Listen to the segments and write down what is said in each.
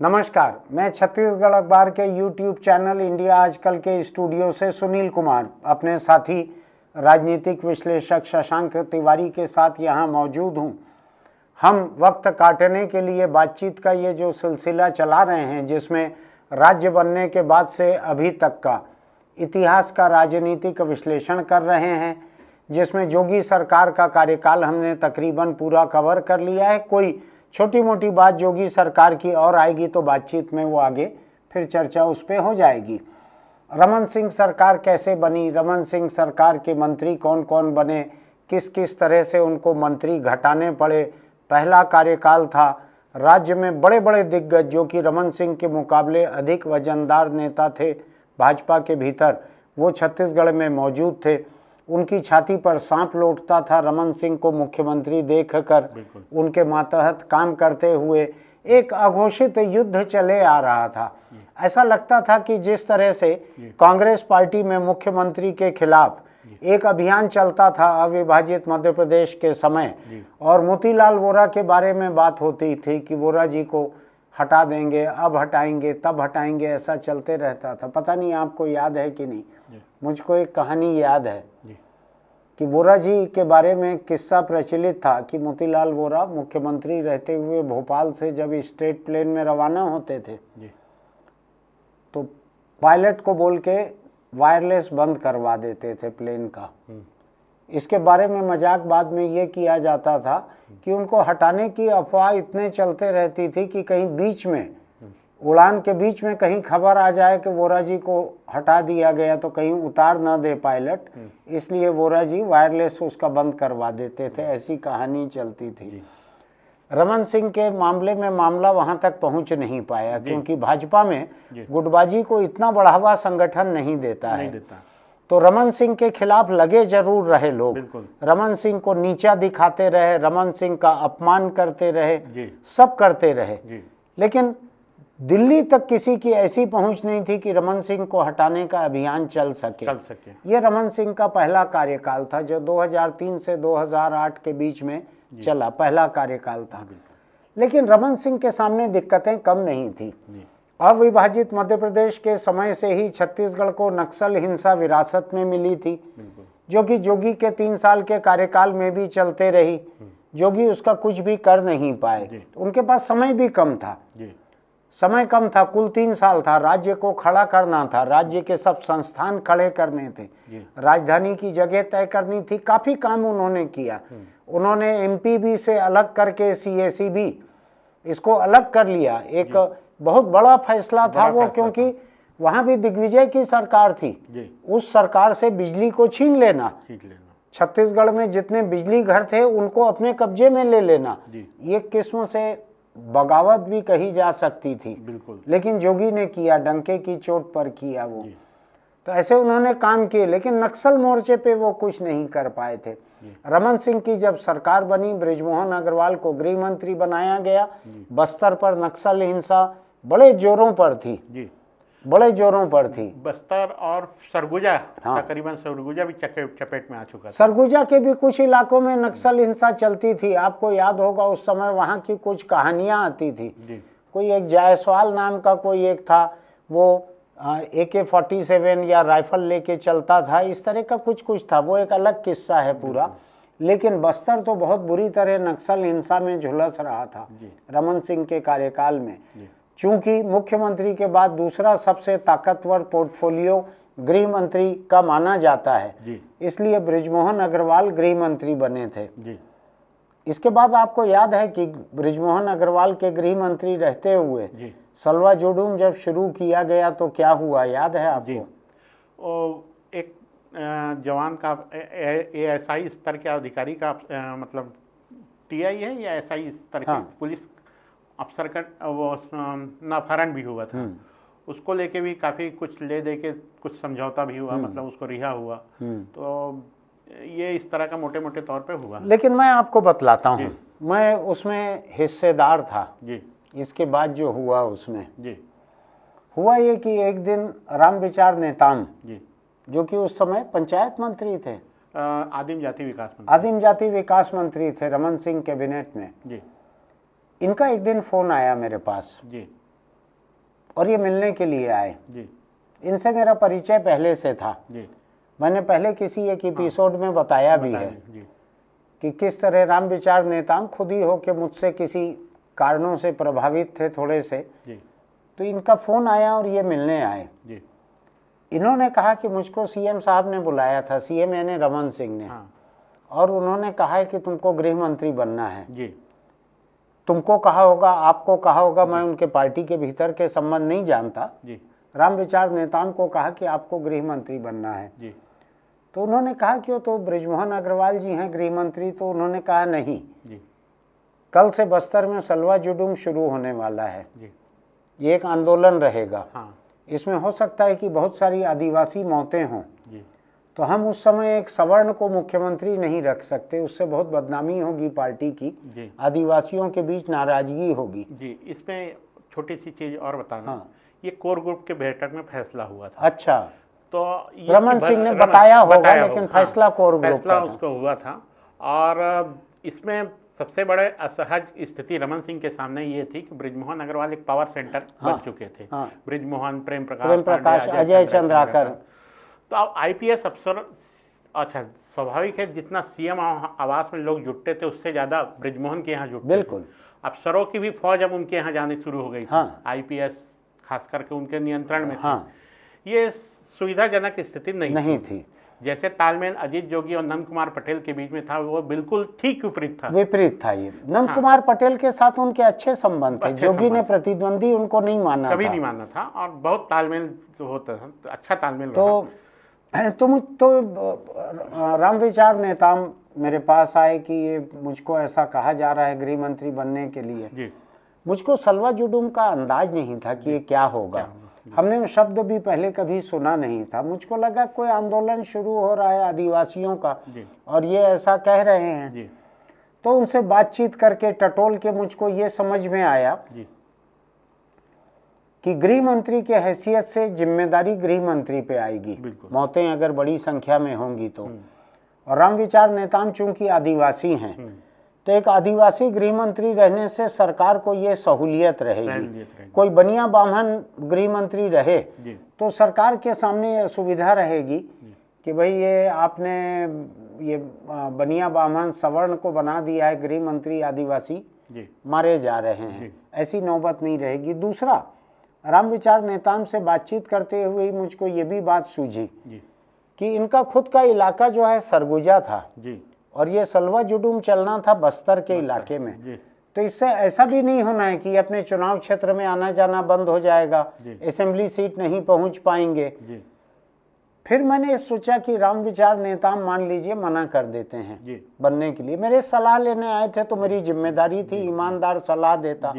नमस्कार, मैं छत्तीसगढ़ अखबार के YouTube चैनल इंडिया आजकल के स्टूडियो से सुनील कुमार अपने साथी राजनीतिक विश्लेषक शशांक तिवारी के साथ यहाँ मौजूद हूँ। हम वक्त काटने के लिए बातचीत का ये जो सिलसिला चला रहे हैं, जिसमें राज्य बनने के बाद से अभी तक का इतिहास का राजनीतिक विश्लेषण कर रहे हैं, जिसमें जोगी सरकार का कार्यकाल हमने तकरीबन पूरा कवर कर लिया है। कोई छोटी मोटी बात जोगी सरकार की और आएगी तो बातचीत में वो आगे फिर चर्चा उस पर हो जाएगी। रमन सिंह सरकार कैसे बनी, रमन सिंह सरकार के मंत्री कौन कौन बने, किस किस तरह से उनको मंत्री घटाने पड़े, पहला कार्यकाल था। राज्य में बड़े बड़े दिग्गज जो कि रमन सिंह के मुकाबले अधिक वजनदार नेता थे भाजपा के भीतर, वो छत्तीसगढ़ में मौजूद थे। उनकी छाती पर सांप लौटता था रमन सिंह को मुख्यमंत्री देखकर। उनके मातहत काम करते हुए एक अघोषित युद्ध चले आ रहा था। ऐसा लगता था कि जिस तरह से कांग्रेस पार्टी में मुख्यमंत्री के खिलाफ एक अभियान चलता था अविभाजित मध्य प्रदेश के समय, और मोतीलाल वोरा के बारे में बात होती थी कि वोरा जी को हटा देंगे, अब हटाएंगे, तब हटाएंगे, ऐसा चलते रहता था। पता नहीं आपको याद है कि नहीं, मुझको एक कहानी याद है कि वोरा जी के बारे में किस्सा प्रचलित था कि मोतीलाल वोरा मुख्यमंत्री रहते हुए भोपाल से जब स्टेट प्लेन में रवाना होते थे तो पायलट को बोल के वायरलेस बंद करवा देते थे प्लेन का। इसके बारे में मजाक बाद में ये किया जाता था कि उनको हटाने की अफवाह इतने चलते रहती थी कि कहीं बीच में उड़ान के बीच में कहीं खबर आ जाए कि वोरा जी को हटा दिया गया तो कहीं उतार न दे पायलट, इसलिए वोरा जी वायरलेस उसका बंद करवा देते थे। ऐसी कहानी चलती थी। रमन सिंह के मामले में मामला वहां तक पहुंच नहीं पाया क्योंकि भाजपा में गुटबाजी को इतना बढ़ावा संगठन नहीं देता है। तो रमन सिंह के खिलाफ लगे जरूर रहे लोग, रमन सिंह को नीचा दिखाते रहे, रमन सिंह का अपमान करते रहे, सब करते रहे, लेकिन दिल्ली तक किसी की ऐसी पहुंच नहीं थी कि रमन सिंह को हटाने का अभियान चल सके। ये रमन सिंह का पहला कार्यकाल था जो 2003 से 2008 के बीच में चला, पहला कार्यकाल था। लेकिन रमन सिंह के सामने दिक्कतें कम नहीं थी। अविभाजित मध्य प्रदेश के समय से ही छत्तीसगढ़ को नक्सल हिंसा विरासत में मिली थी, जो कि जोगी के 3 साल के कार्यकाल में भी चलते रही। जोगी उसका कुछ भी कर नहीं पाए, उनके पास समय भी कम था। समय कम था, कुल 3 साल था। राज्य को खड़ा करना था, राज्य के सब संस्थान खड़े करने थे, राजधानी की जगह तय करनी थी। काफी काम उन्होंने किया। उन्होंने एमपीबी से अलग करके सीएसीबी इसको अलग कर लिया। एक बहुत बड़ा फैसला था वो, क्योंकि वहां भी दिग्विजय की सरकार थी। उस सरकार से बिजली को छीन लेना, छत्तीसगढ़ में जितने बिजली घर थे उनको अपने कब्जे में ले लेना, ये किस्म से बगावत भी कही जा सकती थी। लेकिन जोगी ने किया, डंके की चोट पर किया वो। तो ऐसे उन्होंने काम किए, लेकिन नक्सल मोर्चे पे वो कुछ नहीं कर पाए थे। रमन सिंह की जब सरकार बनी, बृजमोहन अग्रवाल को गृह मंत्री बनाया गया। बस्तर पर नक्सल हिंसा बड़े जोरों पर थी, बड़े जोरों पर थी। बस्तर और सरगुजा, तकरीबन सरगुजा भी चपेट में आ चुका था। सरगुजा के भी कुछ इलाकों में नक्सल हिंसा चलती थी। आपको याद होगा उस समय वहां की कुछ कहानियां आती थी। कोई एक जायसवाल नाम का कोई एक था, वो AK-47 या राइफल लेके चलता था, इस तरह का कुछ था। वो एक अलग किस्सा है पूरा। लेकिन बस्तर तो बहुत बुरी तरह नक्सल हिंसा में झुलस रहा था रमन सिंह के कार्यकाल में। चूंकि मुख्यमंत्री के बाद दूसरा सबसे ताकतवर पोर्टफोलियो गृह मंत्री का माना जाता है, इसलिए बृजमोहन अग्रवाल गृह मंत्री बने थे। इसके बाद आपको याद है कि बृजमोहन अग्रवाल के गृह मंत्री रहते हुए सलवा जुडूम जब शुरू किया गया तो क्या हुआ, याद है आपको? एक जवान का ASI स्तर के अधिकारी का मतलब TI है या SI स्तर के पुलिस अफसर का वो नाफारन भी हुआ था। उसको लेके भी काफ़ी कुछ ले दे के कुछ समझौता भी हुआ, मतलब उसको रिहा हुआ। तो ये इस तरह का मोटे मोटे तौर पे हुआ। लेकिन मैं आपको बतलाता हूँ, मैं उसमें हिस्सेदार था। इसके बाद जो हुआ उसमें हुआ ये कि एक दिन रामविचार नेताम, जो कि उस समय पंचायत मंत्री थे, आदिम जाति विकास मंत्री थे रमन सिंह कैबिनेट में, इनका एक दिन फोन आया मेरे पास और ये मिलने के लिए आए। जी इनसे मेरा परिचय पहले से था, जी मैंने पहले किसी एक एपिसोड में बताया भी है जी कि किस तरह राम विचार नेताम खुद ही होके मुझसे किसी कारणों से प्रभावित थे थोड़े से, जी तो इनका फ़ोन आया और ये मिलने आए। जी इन्होंने कहा कि मुझको सीएम साहब ने बुलाया था, सीएम यानी रमन सिंह ने, हाँ और उन्होंने कहा है कि तुमको गृह मंत्री बनना है। जी तुमको कहा होगा, आपको कहा होगा, मैं उनके पार्टी के भीतर के संबंध नहीं जानता। जी राम विचार नेताओं को कहा कि आपको गृह मंत्री बनना है। जी तो उन्होंने कहा कि वो तो बृजमोहन अग्रवाल जी हैं गृह मंत्री। तो उन्होंने कहा नहीं, जी कल से बस्तर में सलवा जुडूम शुरू होने वाला है, जी ये एक आंदोलन रहेगा, हाँ इसमें हो सकता है कि बहुत सारी आदिवासी मौतें हों, जी तो हम उस समय एक सवर्ण को मुख्यमंत्री नहीं रख सकते, उससे बहुत बदनामी होगी पार्टी की, जी आदिवासियों के बीच नाराजगी होगी। जी। इसमें छोटी सी चीज़ और बताना, हाँ। ये कोर ग्रुप के बैठक में फैसला हुआ था। अच्छा, तो रमन सिंह ने बताया होगा, लेकिन फैसला कोर ग्रुप फैसला का था। उसको हुआ था। और इसमें सबसे बड़े असहज स्थिति रमन सिंह के सामने ये थी कि बृजमोहन अग्रवाल एक पावर सेंटर बन चुके थे। हाँ। बृजमोहन, प्रेम प्रकाश, प्रकाश, अजय चंद्राकर। तो अब आईपीएस अफसर, अच्छा स्वाभाविक है, जितना सीएम आवास में लोग जुटते थे उससे ज़्यादा बृजमोहन के यहाँ जुटते बिल्कुल। अफसरों की भी फौज अब उनके यहाँ जानी शुरू हो गई थी। हाँ। आईपीएस खास करके उनके नियंत्रण में हाँ। थी। ये सुविधाजनक स्थिति नहीं थी। जैसे तालमेल अजीत जोगी और नंद कुमार पटेल के बीच में था, वो बिल्कुल ठीक विपरीत था। विपरीत था ये। नंद कुमार पटेल के साथ उनके अच्छे संबंध थे, जोगी ने प्रतिद्वंदी उनको नहीं माना, कभी नहीं माना था, और बहुत तालमेल होता था, अच्छा तालमेल। तो राम विचार नेता मेरे पास आए कि ये मुझको ऐसा कहा जा रहा है गृह मंत्री बनने के लिए। जी। मुझको सलवा जुडूम का अंदाज नहीं था कि ये क्या होगा, हमने वो शब्द भी पहले कभी सुना नहीं था। मुझको लगा कोई आंदोलन शुरू हो रहा है आदिवासियों का, और ये ऐसा कह रहे हैं। जी। तो उनसे बातचीत करके टटोल के मुझको ये समझ में आया कि गृह मंत्री के हैसियत से जिम्मेदारी गृह मंत्री पे आएगी, मौतें अगर बड़ी संख्या में होंगी तो। और राम विचार नेताम चूंकि आदिवासी हैं, तो एक आदिवासी गृह मंत्री रहने से सरकार को ये सहूलियत रहेगी। कोई बनिया बामन गृह मंत्री रहे तो सरकार के सामने ये सुविधा रहेगी कि भाई ये आपने ये बनिया बामन सवर्ण को बना दिया है गृह मंत्री, आदिवासी मारे जा रहे हैं, ऐसी नौबत नहीं रहेगी। दूसरा, राम विचार नेताम से बातचीत करते हुए मुझको ये भी बात सूझी कि इनका खुद का इलाका जो है सरगुजा था, और ये सलवा जुडूम चलना था बस्तर के इलाके में। तो इससे ऐसा भी नहीं होना है कि अपने चुनाव क्षेत्र में आना जाना बंद हो जाएगा, असेंबली सीट नहीं पहुंच पाएंगे। फिर मैंने सोचा कि राम विचार नेता मान लीजिए मना कर देते हैं बनने के लिए, मेरे सलाह लेने आए थे तो मेरी जिम्मेदारी थी ईमानदार सलाह देता।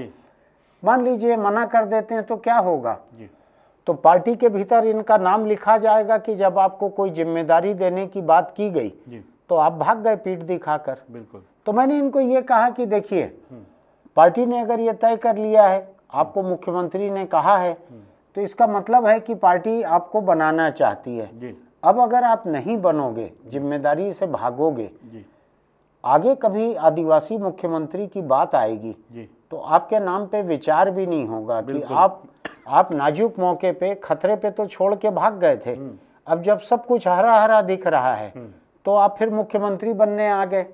मान लीजिए मना कर देते हैं तो क्या होगा, तो पार्टी के भीतर इनका नाम लिखा जाएगा कि जब आपको कोई जिम्मेदारी देने की बात की गई तो आप भाग गए पीठ दिखाकर। बिल्कुल। तो मैंने इनको ये कहा कि देखिए, पार्टी ने अगर ये तय कर लिया है, आपको मुख्यमंत्री ने कहा है, तो इसका मतलब है कि पार्टी आपको बनाना चाहती है। अब अगर आप नहीं बनोगे, जिम्मेदारी से भागोगे, आगे कभी आदिवासी मुख्यमंत्री की बात आएगी तो आपके नाम पे विचार भी नहीं होगा कि आप नाजुक मौके पे, खतरे पे तो छोड़ के भाग गए थे, अब जब सब कुछ हरा हरा दिख रहा है तो आप फिर मुख्यमंत्री बनने आ गए।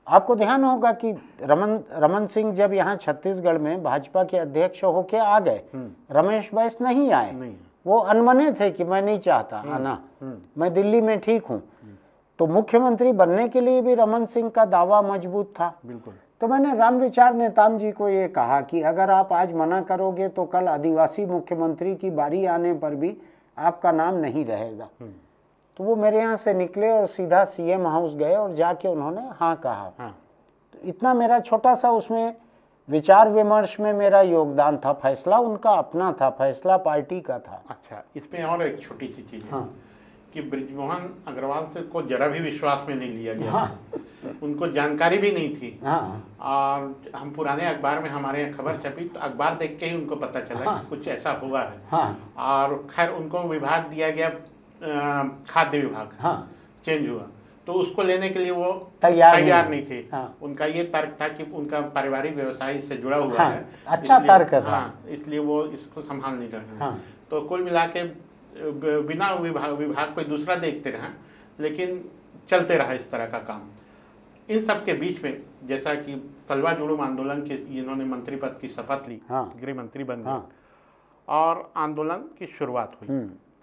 आपको ध्यान होगा कि रमन सिंह जब यहाँ छत्तीसगढ़ में भाजपा के अध्यक्ष होके आ गए, रमेश बैस नहीं आए, वो अनमने थे कि मैं नहीं चाहता आना, मैं दिल्ली में ठीक हूँ। तो मुख्यमंत्री बनने के लिए भी रमन सिंह का दावा मजबूत था। बिल्कुल। तो मैंने राम विचार नेताम जी को ये कहा कि अगर आप आज मना करोगे तो कल आदिवासी मुख्यमंत्री की बारी आने पर भी आपका नाम नहीं रहेगा। तो वो मेरे यहाँ से निकले और सीधा सीएम हाउस गए और जाके उन्होंने हाँ कहा। तो इतना मेरा छोटा सा उसमें विचार विमर्श में मेरा योगदान था। फैसला उनका अपना था, फैसला पार्टी का था। अच्छा, इसमें और एक छोटी सी चीज़ है कि बृजमोहन अग्रवाल से को जरा भी विश्वास में नहीं लिया गया। उनको जानकारी भी नहीं थी। और हम पुराने अखबार में हमारे यहाँ खबर छपी तो अखबार देख के ही उनको पता चला कि कुछ ऐसा हुआ है। और खैर उनको विभाग दिया गया, खाद्य विभाग चेंज हुआ, तो उसको लेने के लिए वो तैयार नहीं थे। हाँ। उनका ये तर्क था कि उनका पारिवारिक व्यवसाय से जुड़ा हुआ हाँ, है, अच्छा तर्क था। हाँ, इसलिए वो इसको संभाल नहीं रहे। हाँ। तो कुल मिला के बिना विभाग कोई दूसरा देखते रहा, लेकिन चलते रहा इस तरह का काम। इन सब के बीच में जैसा कि सलवा जुलूम आंदोलन के इन्होंने मंत्री पद की शपथ ली, हाँ। गृह मंत्री बन गए, हाँ। और आंदोलन की शुरुआत हुई।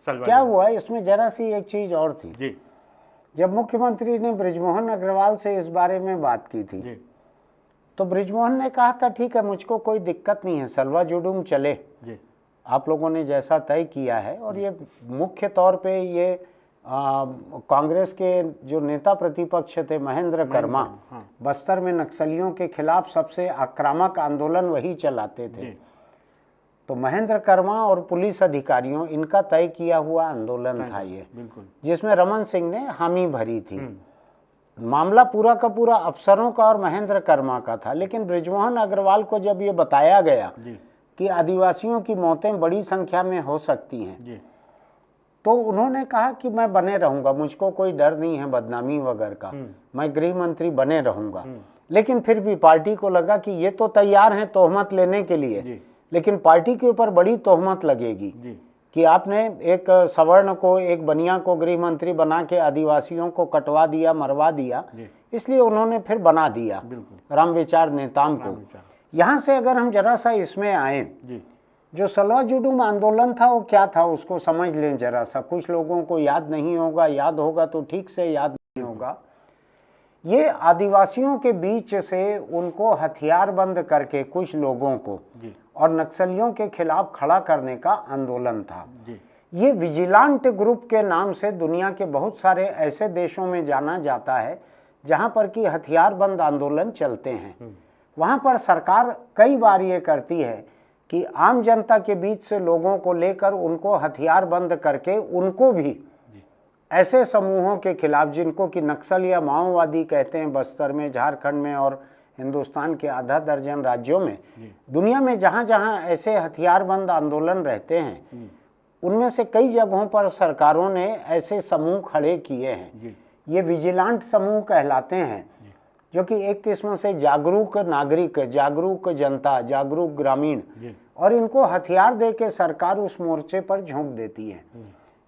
सलवा क्या हुआ इसमें जरा सी एक चीज और थी जी, जब मुख्यमंत्री ने बृजमोहन अग्रवाल से इस बारे में बात की थी जी, तो बृजमोहन ने कहा था ठीक है मुझको कोई दिक्कत नहीं है, सलवा जुलूम चले, जी, आप लोगों ने जैसा तय किया है। और ये मुख्य तौर पे ये कांग्रेस के जो नेता प्रतिपक्ष थे महेंद्र कर्मा, हाँ। बस्तर में नक्सलियों के खिलाफ सबसे आक्रामक आंदोलन वही चलाते थे। जी, तो महेंद्र कर्मा और पुलिस अधिकारियों इनका तय किया हुआ आंदोलन था ये, बिल्कुल, जिसमें रमन सिंह ने हामी भरी थी। मामला पूरा का पूरा अफसरों का और महेंद्र कर्मा का था। लेकिन बृजमोहन अग्रवाल को जब ये बताया गया जी, कि आदिवासियों की मौतें बड़ी संख्या में हो सकती हैं, जी, तो उन्होंने कहा कि मैं बने रहूंगा, मुझको कोई डर नहीं है बदनामी वगैरह का, मैं गृह मंत्री बने रहूंगा। लेकिन फिर भी पार्टी को लगा कि ये तो तैयार हैं तोहमत लेने के लिए, जी, लेकिन पार्टी के ऊपर बड़ी तोहमत लगेगी जी, कि आपने एक सवर्ण को, एक बनिया को गृह मंत्री बना के आदिवासियों को कटवा दिया, मरवा दिया। जी, इसलिए उन्होंने फिर बना दिया बिल्कुल, रामविचार नेताम को। रामविचार। यहाँ से अगर हम जरा सा इसमें आए, जी, जो सलवा जुलूम आंदोलन था वो क्या था उसको समझ लें जरा सा। कुछ लोगों को याद नहीं होगा, याद होगा तो ठीक से याद नहीं होगा। ये आदिवासियों के बीच से उनको हथियारबंद करके कुछ लोगों को जी, और नक्सलियों के खिलाफ खड़ा करने का आंदोलन था। जी, ये विजिलेंट ग्रुप के नाम से दुनिया के बहुत सारे ऐसे देशों में जाना जाता है जहां पर कि हथियारबंद आंदोलन चलते हैं। वहां पर सरकार कई बार ये करती है कि आम जनता के बीच से लोगों को लेकर उनको हथियारबंद करके उनको भी ऐसे समूहों के खिलाफ, जिनको कि नक्सल या माओवादी कहते हैं, बस्तर में, झारखंड में और हिंदुस्तान के आधा दर्जन राज्यों में, दुनिया में जहां जहां ऐसे हथियारबंद आंदोलन रहते हैं उनमें से कई जगहों पर सरकारों ने ऐसे समूह खड़े किए हैं। ये विजिलेंट समूह कहलाते हैं, जो कि एक किस्म से जागरूक नागरिक, जागरूक जनता, जागरूक ग्रामीण, और इनको हथियार दे के सरकार उस मोर्चे पर झोंक देती है।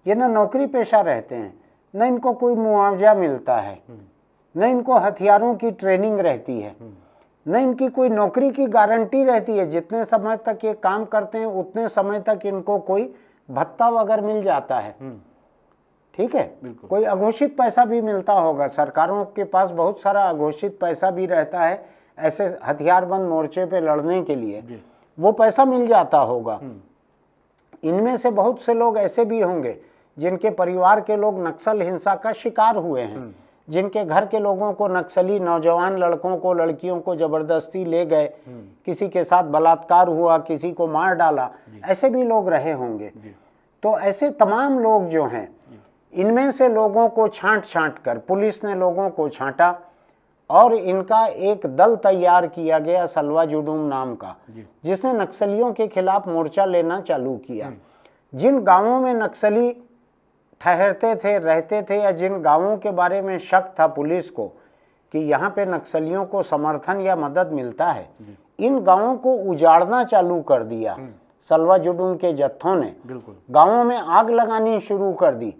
ये न नौकरी पेशा रहते हैं, न इनको कोई मुआवजा मिलता है, न इनको हथियारों की ट्रेनिंग रहती है, न इनकी कोई नौकरी की गारंटी रहती है। जितने समय तक ये काम करते हैं उतने समय तक इनको कोई भत्ता वगैरह मिल जाता है, ठीक है, कोई अघोषित पैसा भी मिलता होगा। सरकारों के पास बहुत सारा अघोषित पैसा भी रहता है ऐसे हथियारबंद मोर्चे पे लड़ने के लिए, वो पैसा मिल जाता होगा। इनमें से बहुत से लोग ऐसे भी होंगे जिनके परिवार के लोग नक्सल हिंसा का शिकार हुए हैं, जिनके घर के लोगों को नक्सली नौजवान लड़कों को, लड़कियों को जबरदस्ती ले गए, किसी के साथ बलात्कार हुआ, किसी को मार डाला, ऐसे भी लोग रहे होंगे। तो ऐसे तमाम लोग जो हैं, इनमें से लोगों को छांट छांट कर पुलिस ने लोगों को छांटा और इनका एक दल तैयार किया गया सलवा जुलूम नाम का, जिसने नक्सलियों के खिलाफ मोर्चा लेना चालू किया। जिन गांवों में नक्सली ठहरते थे, रहते थे, या जिन गांवों के बारे में शक था पुलिस को कि यहाँ पे नक्सलियों को समर्थन या मदद मिलता है, इन गांवों को उजाड़ना चालू कर दिया सलवा जुलूम के जत्थों ने। गांवों में आग लगानी शुरू कर दी,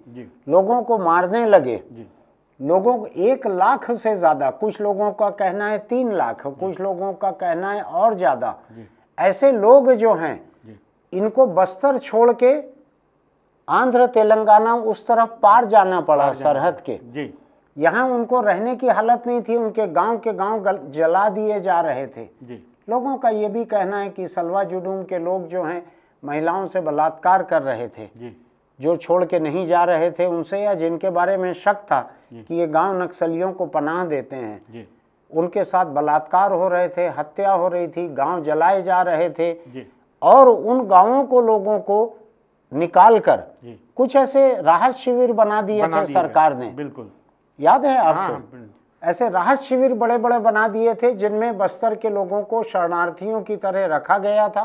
लोगों को मारने लगे। लोगों को 1 लाख से ज्यादा, कुछ लोगों का कहना है 3 लाख, कुछ लोगों का कहना है और ज्यादा, ऐसे लोग जो हैं इनको बस्तर छोड़ के आंध्र तेलंगाना उस तरफ पार जाना पड़ा सरहद के। यहाँ उनको रहने की हालत नहीं थी, उनके गांव के गांव जला दिए जा रहे थे। लोगों का ये भी कहना है कि सलवा जुलूम के लोग जो हैं महिलाओं से बलात्कार कर रहे थे, जो छोड़ के नहीं जा रहे थे उनसे, या जिनके बारे में शक था कि ये गांव नक्सलियों को पनाह देते हैं, उनके साथ बलात्कार हो रहे थे, हत्या हो रही थी, गांव जलाए जा रहे थे। और उन गांवों को, लोगों को निकाल कर कुछ ऐसे राहत शिविर बना दिए थे सरकार ने। बिल्कुल याद है आपको? ऐसे राहत शिविर बड़े बड़े बना दिए थे जिनमें बस्तर के लोगों को शरणार्थियों की तरह रखा गया था,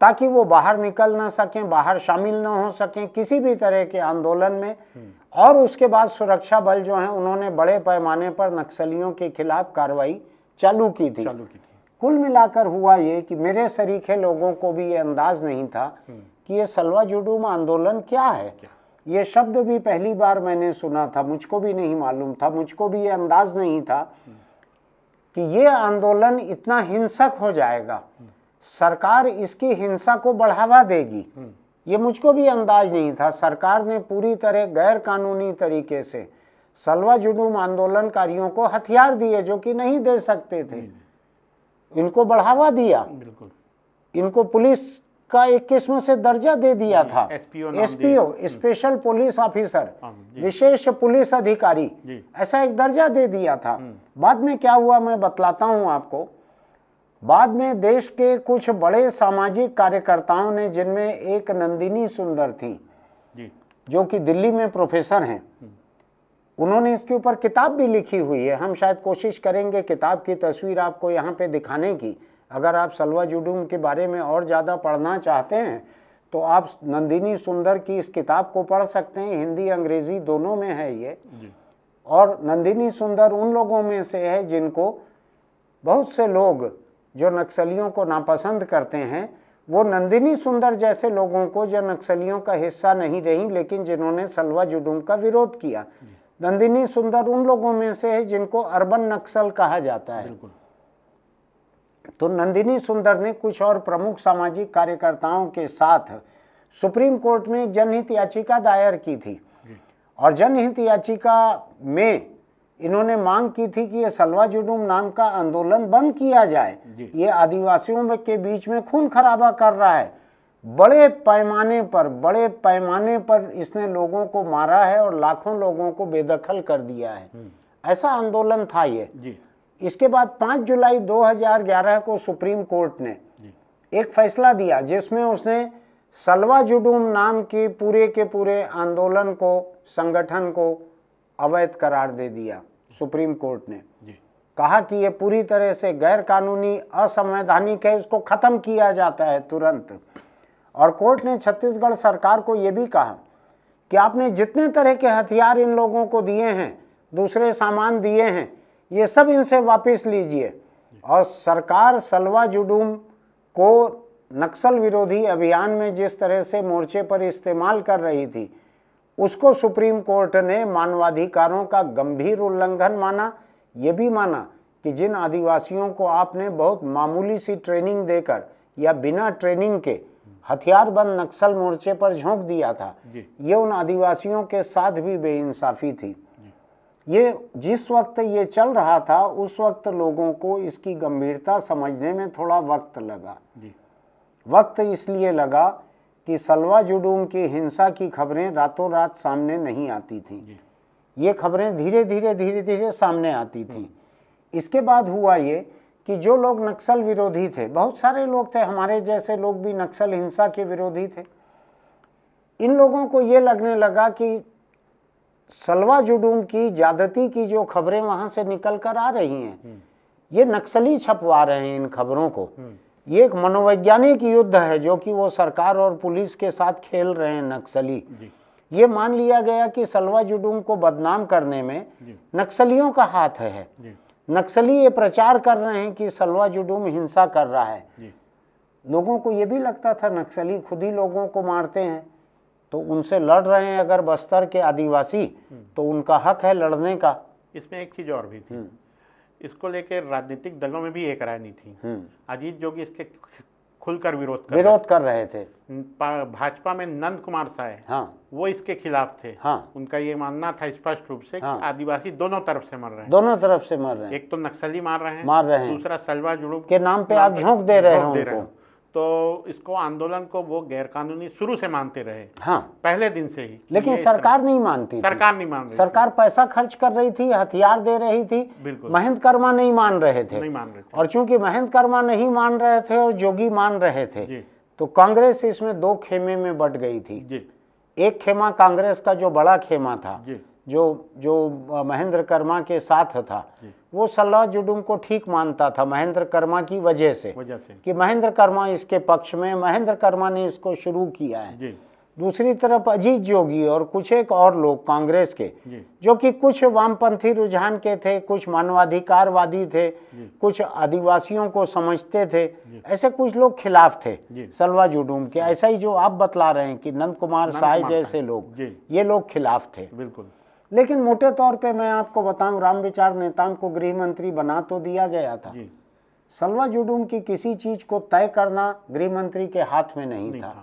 ताकि वो बाहर निकल ना सकें, बाहर शामिल ना हो सकें किसी भी तरह के आंदोलन में, और उसके बाद सुरक्षा बल जो हैं उन्होंने बड़े पैमाने पर नक्सलियों के खिलाफ कार्रवाई चालू की थी। कुल मिलाकर हुआ ये कि मेरे सरीखे लोगों को भी ये अंदाज नहीं था कि ये सलवा जुडूम आंदोलन क्या है। ये शब्द भी पहली बार मैंने सुना था, मुझको भी नहीं मालूम था, मुझको भी ये अंदाज नहीं था कि ये आंदोलन इतना हिंसक हो जाएगा, सरकार इसकी हिंसा को बढ़ावा देगी। ये मुझको भी अंदाज नहीं था। सरकार ने पूरी तरह गैर कानूनी तरीके से सलवा जुडूम आंदोलनकारियों को हथियार दिए जो कि नहीं दे सकते थे, इनको बढ़ावा दिया, इनको पुलिस का एक किस्म से दर्जा दे दिया था, एसपीओ स्पेशल पुलिस ऑफिसर, विशेष पुलिस अधिकारी, ऐसा एक दर्जा दे दिया था। बाद में क्या हुआ मैं बतलाता हूं आपको। बाद में देश के कुछ बड़े सामाजिक कार्यकर्ताओं ने, जिनमें एक नंदिनी सुंदर थी जो कि दिल्ली में प्रोफेसर हैं, उन्होंने इसके ऊपर किताब भी लिखी हुई है। हम शायद कोशिश करेंगे किताब की तस्वीर आपको यहाँ पे दिखाने की। अगर आप सलवा जुडूम के बारे में और ज़्यादा पढ़ना चाहते हैं तो आप नंदिनी सुंदर की इस किताब को पढ़ सकते हैं, हिंदी अंग्रेजी दोनों में है ये। और नंदिनी सुंदर उन लोगों में से है जिनको बहुत से लोग जो नक्सलियों को नापसंद करते हैं, वो नंदिनी सुंदर जैसे लोगों को जो नक्सलियों का हिस्सा नहीं रही लेकिन जिन्होंने सलवा जुडूम का विरोध किया, नंदिनी सुंदर उन लोगों में से है जिनको अर्बन नक्सल कहा जाता है। तो नंदिनी सुंदर ने कुछ और प्रमुख सामाजिक कार्यकर्ताओं के साथ सुप्रीम कोर्ट में एक जनहित याचिका दायर की थी और जनहित याचिका में इन्होंने मांग की थी कि ये सलवा जुडूम नाम का आंदोलन बंद किया जाए। ये आदिवासियों के बीच में खून खराबा कर रहा है, बड़े पैमाने पर इसने लोगों को मारा है और लाखों लोगों को बेदखल कर दिया है। ऐसा आंदोलन था ये। इसके बाद 5 जुलाई 2011 को सुप्रीम कोर्ट ने एक फैसला दिया जिसमें उसने सलवा जुडूम नाम के पूरे आंदोलन को, संगठन को अवैध करार दे दिया। सुप्रीम कोर्ट ने कहा कि ये पूरी तरह से गैर कानूनी, असंवैधानिक है, इसको खत्म किया जाता है तुरंत। और कोर्ट ने छत्तीसगढ़ सरकार को ये भी कहा कि आपने जितने तरह के हथियार इन लोगों को दिए हैं, दूसरे सामान दिए हैं, ये सब इनसे वापस लीजिए। और सरकार सलवा जुडूम को नक्सल विरोधी अभियान में जिस तरह से मोर्चे पर इस्तेमाल कर रही थी, उसको सुप्रीम कोर्ट ने मानवाधिकारों का गंभीर उल्लंघन माना। ये भी माना कि जिन आदिवासियों को आपने बहुत मामूली सी ट्रेनिंग देकर या बिना ट्रेनिंग के हथियारबंद नक्सल मोर्चे पर झोंक दिया था, ये उन आदिवासियों के साथ भी बेइंसाफी थी। ये जिस वक्त ये चल रहा था उस वक्त लोगों को इसकी गंभीरता समझने में थोड़ा वक्त लगा। वक्त इसलिए लगा कि सलवा जुडूम की हिंसा की खबरें रातों रात सामने नहीं आती थी। ये खबरें धीरे धीरे सामने आती थी। इसके बाद हुआ ये कि जो लोग नक्सल विरोधी थे, बहुत सारे लोग थे, हमारे जैसे लोग भी नक्सल हिंसा के विरोधी थे, इन लोगों को ये लगने लगा कि सलवा जुडूम की ज्यादती की जो खबरें वहां से निकल कर आ रही हैं, ये नक्सली छपवा रहे हैं इन खबरों को। ये एक मनोवैज्ञानिक युद्ध है जो कि वो सरकार और पुलिस के साथ खेल रहे हैं नक्सली। ये मान लिया गया कि सलवा जुडूम को बदनाम करने में नक्सलियों का हाथ है। नक्सली ये प्रचार कर रहे हैं कि सलवा जुडूम हिंसा कर रहा है। लोगों को ये भी लगता था नक्सली खुद ही लोगों को मारते हैं, तो उनसे लड़ रहे हैं अगर बस्तर के आदिवासी, तो उनका हक है लड़ने का। इसमें एक चीज और भी थी, इसको लेकर राजनीतिक दलों में भी एक राय नहीं थी। अजीत जोगी इसके खुलकर विरोध कर रहे थे। भाजपा में नंद कुमार साय, वो इसके खिलाफ थे। उनका ये मानना था स्पष्ट रूप से कि आदिवासी दोनों तरफ से मर रहे हैं। एक तो नक्सली मार रहे हैं, दूसरा सलवा जुडूम के नाम पे आप झोंक दे रहे हैं। तो इसको आंदोलन को वो गैरकानूनी शुरू से मानते रहे, पहले दिन से ही। लेकिन सरकार नहीं मानती, सरकार नहीं मान रही, सरकार पैसा खर्च कर रही थी, हथियार दे रही थी, महेंद्र कर्मा नहीं मान रहे थे। और चूंकि महेंद्र कर्मा नहीं मान रहे थे और जोगी मान रहे थे, तो कांग्रेस इसमें दो खेमे में बट गई थी। एक खेमा कांग्रेस का जो बड़ा खेमा था, जो महेंद्र कर्मा के साथ था, वो सलवा जुडूम को ठीक मानता था महेंद्र कर्मा की वजह से कि महेंद्र कर्मा इसके पक्ष में, महेंद्र कर्मा ने इसको शुरू किया है। दूसरी तरफ अजीत जोगी और कुछ एक और लोग कांग्रेस के, जी, जो कि कुछ वामपंथी रुझान के थे, कुछ मानवाधिकारवादी थे, कुछ आदिवासियों को समझते थे, ऐसे कुछ लोग खिलाफ थे सलवा जुडूम के। ऐसा ही जो आप बतला रहे हैं कि नंद कुमार साय जैसे लोग, ये लोग खिलाफ थे। बिल्कुल। लेकिन मोटे तौर पे मैं आपको बताऊं, रामविचार नेताम को गृह मंत्री बना तो दिया गया था, सलवा जुडूम की किसी चीज को तय करना गृह मंत्री के हाथ में नहीं था।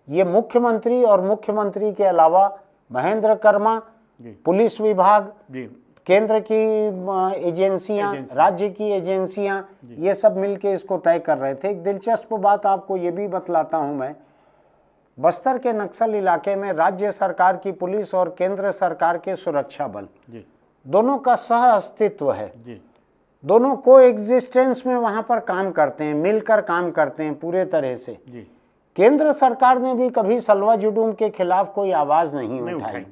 ये मुख्यमंत्री और मुख्यमंत्री के अलावा महेंद्र कर्मा, पुलिस विभाग, केंद्र की एजेंसियां, राज्य की एजेंसियां, ये सब मिलके इसको तय कर रहे थे। एक दिलचस्प बात आपको ये भी बतलाता हूं मैं, बस्तर के नक्सल इलाके में राज्य सरकार की पुलिस और केंद्र सरकार के सुरक्षा बल दोनों का सह अस्तित्व है। दोनों को एग्जिस्टेंस में वहां पर काम करते हैं, मिलकर काम करते हैं पूरे तरह से। केंद्र सरकार ने भी कभी सलवा जुडूम के खिलाफ कोई आवाज नहीं उठाई।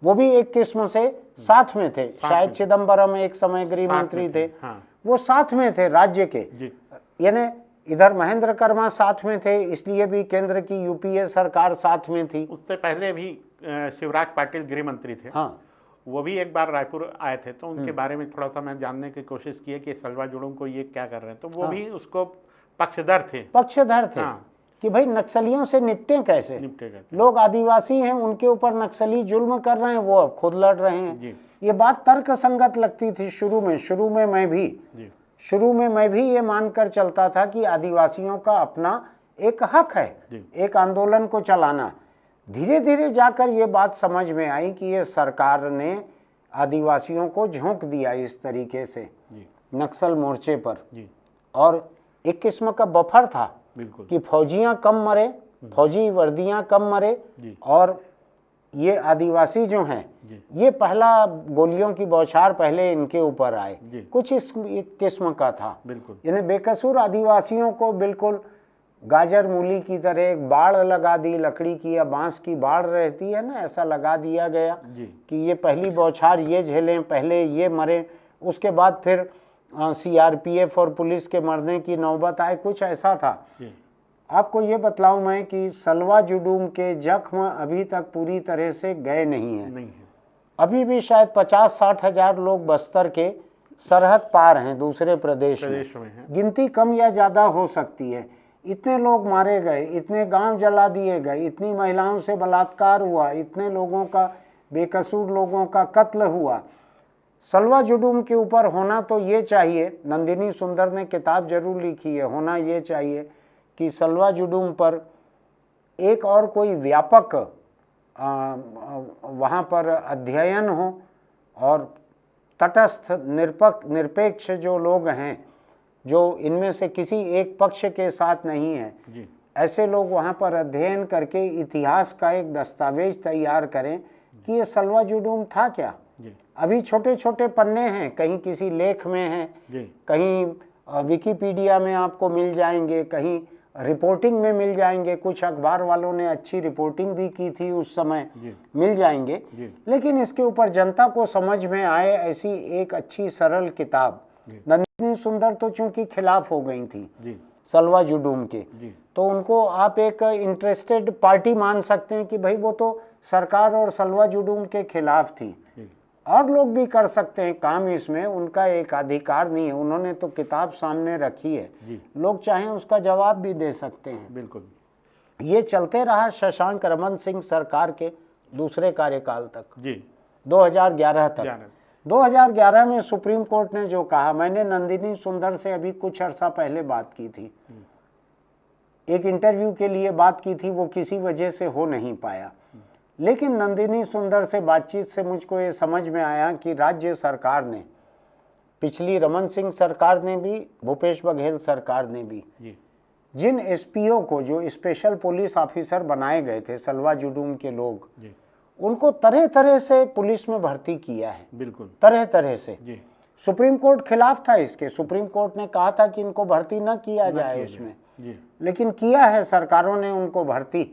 वो भी एक किस्म से साथ में थे। शायद चिदम्बरम एक समय गृह मंत्री थे, वो साथ में थे राज्य के, यानी इधर महेंद्र कर्मा साथ में थे, इसलिए भी केंद्र की यूपीए सरकार साथ में थी। उससे पहले भी शिवराज पाटिल गृह मंत्री थे, वो भी एक बार रायपुर आए थे, तो उनके बारे में थोड़ा सा मैं जानने की कोशिश की है कि सलवा जुडूम को ये क्या कर रहे हैं, तो वो भी उसको पक्षधर थे कि भाई नक्सलियों से निपटे कैसे। लोग आदिवासी हैं, उनके ऊपर नक्सली जुल्म कर रहे हैं, वो अब खुद लड़ रहे हैं। ये बात तर्क संगत लगती थी शुरू में मैं भी ये मानकर चलता था कि आदिवासियों का अपना एक हक है एक आंदोलन को चलाना। धीरे धीरे जाकर ये बात समझ में आई कि ये सरकार ने आदिवासियों को झोंक दिया इस तरीके से नक्सल मोर्चे पर, और एक किस्म का बफर था कि फौजियां कम मरे, फौजी वर्दियां कम मरे, और ये आदिवासी जो हैं ये पहला गोलियों की बौछार पहले इनके ऊपर आए, कुछ इस किस्म का था। यानी बेकसूर आदिवासियों को बिल्कुल गाजर मूली की तरह एक बाड़ लगा दी, लकड़ी की या बांस की बाड़ रहती है ना, ऐसा लगा दिया गया कि ये पहली बौछार ये झेलें, पहले ये मरे, उसके बाद फिर सीआरपीएफ और पुलिस के मरने की नौबत आए, कुछ ऐसा था। आपको ये बतलाऊं मैं कि सलवा जुडूम के जख्म अभी तक पूरी तरह से गए नहीं हैं। अभी भी शायद 50-60 हजार लोग बस्तर के सरहद पार हैं दूसरे प्रदेश में। गिनती कम या ज़्यादा हो सकती है। इतने लोग मारे गए, इतने गांव जला दिए गए, इतनी महिलाओं से बलात्कार हुआ, इतने लोगों का, बेकसूर लोगों का कत्ल हुआ। सलवा जुडूम के ऊपर होना तो ये चाहिए, नंदिनी सुंदर ने किताब जरूर लिखी है, होना ये चाहिए कि सलवा जुडूम पर एक और कोई व्यापक वहाँ पर अध्ययन हो, और तटस्थ निरपेक्ष जो लोग हैं, जो इनमें से किसी एक पक्ष के साथ नहीं है, ऐसे लोग वहाँ पर अध्ययन करके इतिहास का एक दस्तावेज तैयार करें कि ये सलवा जुडूम था क्या। अभी छोटे छोटे पन्ने हैं, कहीं किसी लेख में हैं, कहीं विकिपीडिया में आपको मिल जाएंगे, कहीं रिपोर्टिंग में मिल जाएंगे, कुछ अखबार वालों ने अच्छी रिपोर्टिंग भी की थी उस समय, मिल जाएंगे। लेकिन इसके ऊपर जनता को समझ में आए ऐसी एक अच्छी सरल किताब। नंदिनी सुंदर तो चूंकि खिलाफ हो गई थी सलवा जुडूम के, तो उनको आप एक इंटरेस्टेड पार्टी मान सकते हैं कि भाई वो तो सरकार और सलवा जुडूम के खिलाफ थी। और लोग भी कर सकते हैं काम, इसमें उनका एक अधिकार नहीं है, उन्होंने तो किताब सामने रखी है, लोग चाहें उसका जवाब भी दे सकते हैं। बिल्कुल। ये चलते रहा शशांक रमन सिंह सरकार के दूसरे कार्यकाल तक, 2011 तक। 2011 में सुप्रीम कोर्ट ने जो कहा, मैंने नंदिनी सुंदर से अभी कुछ अर्सा पहले बात की थी, एक इंटरव्यू के लिए बात की थी, वो किसी वजह से हो नहीं पाया। लेकिन नंदिनी सुंदर से बातचीत से मुझको ये समझ में आया कि राज्य सरकार ने, पिछली रमन सिंह सरकार ने भी, भूपेश बघेल सरकार ने भी, जिन एसपीओ को, जो स्पेशल पुलिस ऑफिसर बनाए गए थे सलवा जुडूम के लोग, उनको तरह तरह से पुलिस में भर्ती किया है। बिल्कुल, तरह तरह से। सुप्रीम कोर्ट खिलाफ था इसके, सुप्रीम कोर्ट ने कहा था कि इनको भर्ती न किया जाए उसमें, लेकिन किया है सरकारों ने उनको भर्ती,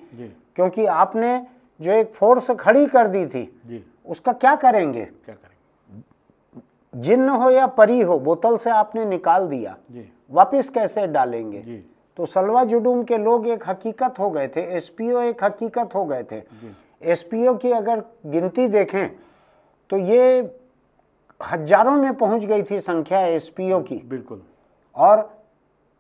क्योंकि आपने जो एक फोर्स खड़ी कर दी थी उसका क्या करेंगे, जिन्न हो या परी हो, बोतल से आपने निकाल दिया, वापिस कैसे डालेंगे। तो सलवा जुडूम के लोग एक हकीकत हो गए थे, एसपीओ एक हकीकत हो गए थे। एसपीओ की अगर गिनती देखें तो ये हजारों में पहुंच गई थी संख्या एसपीओ की। बिल्कुल। और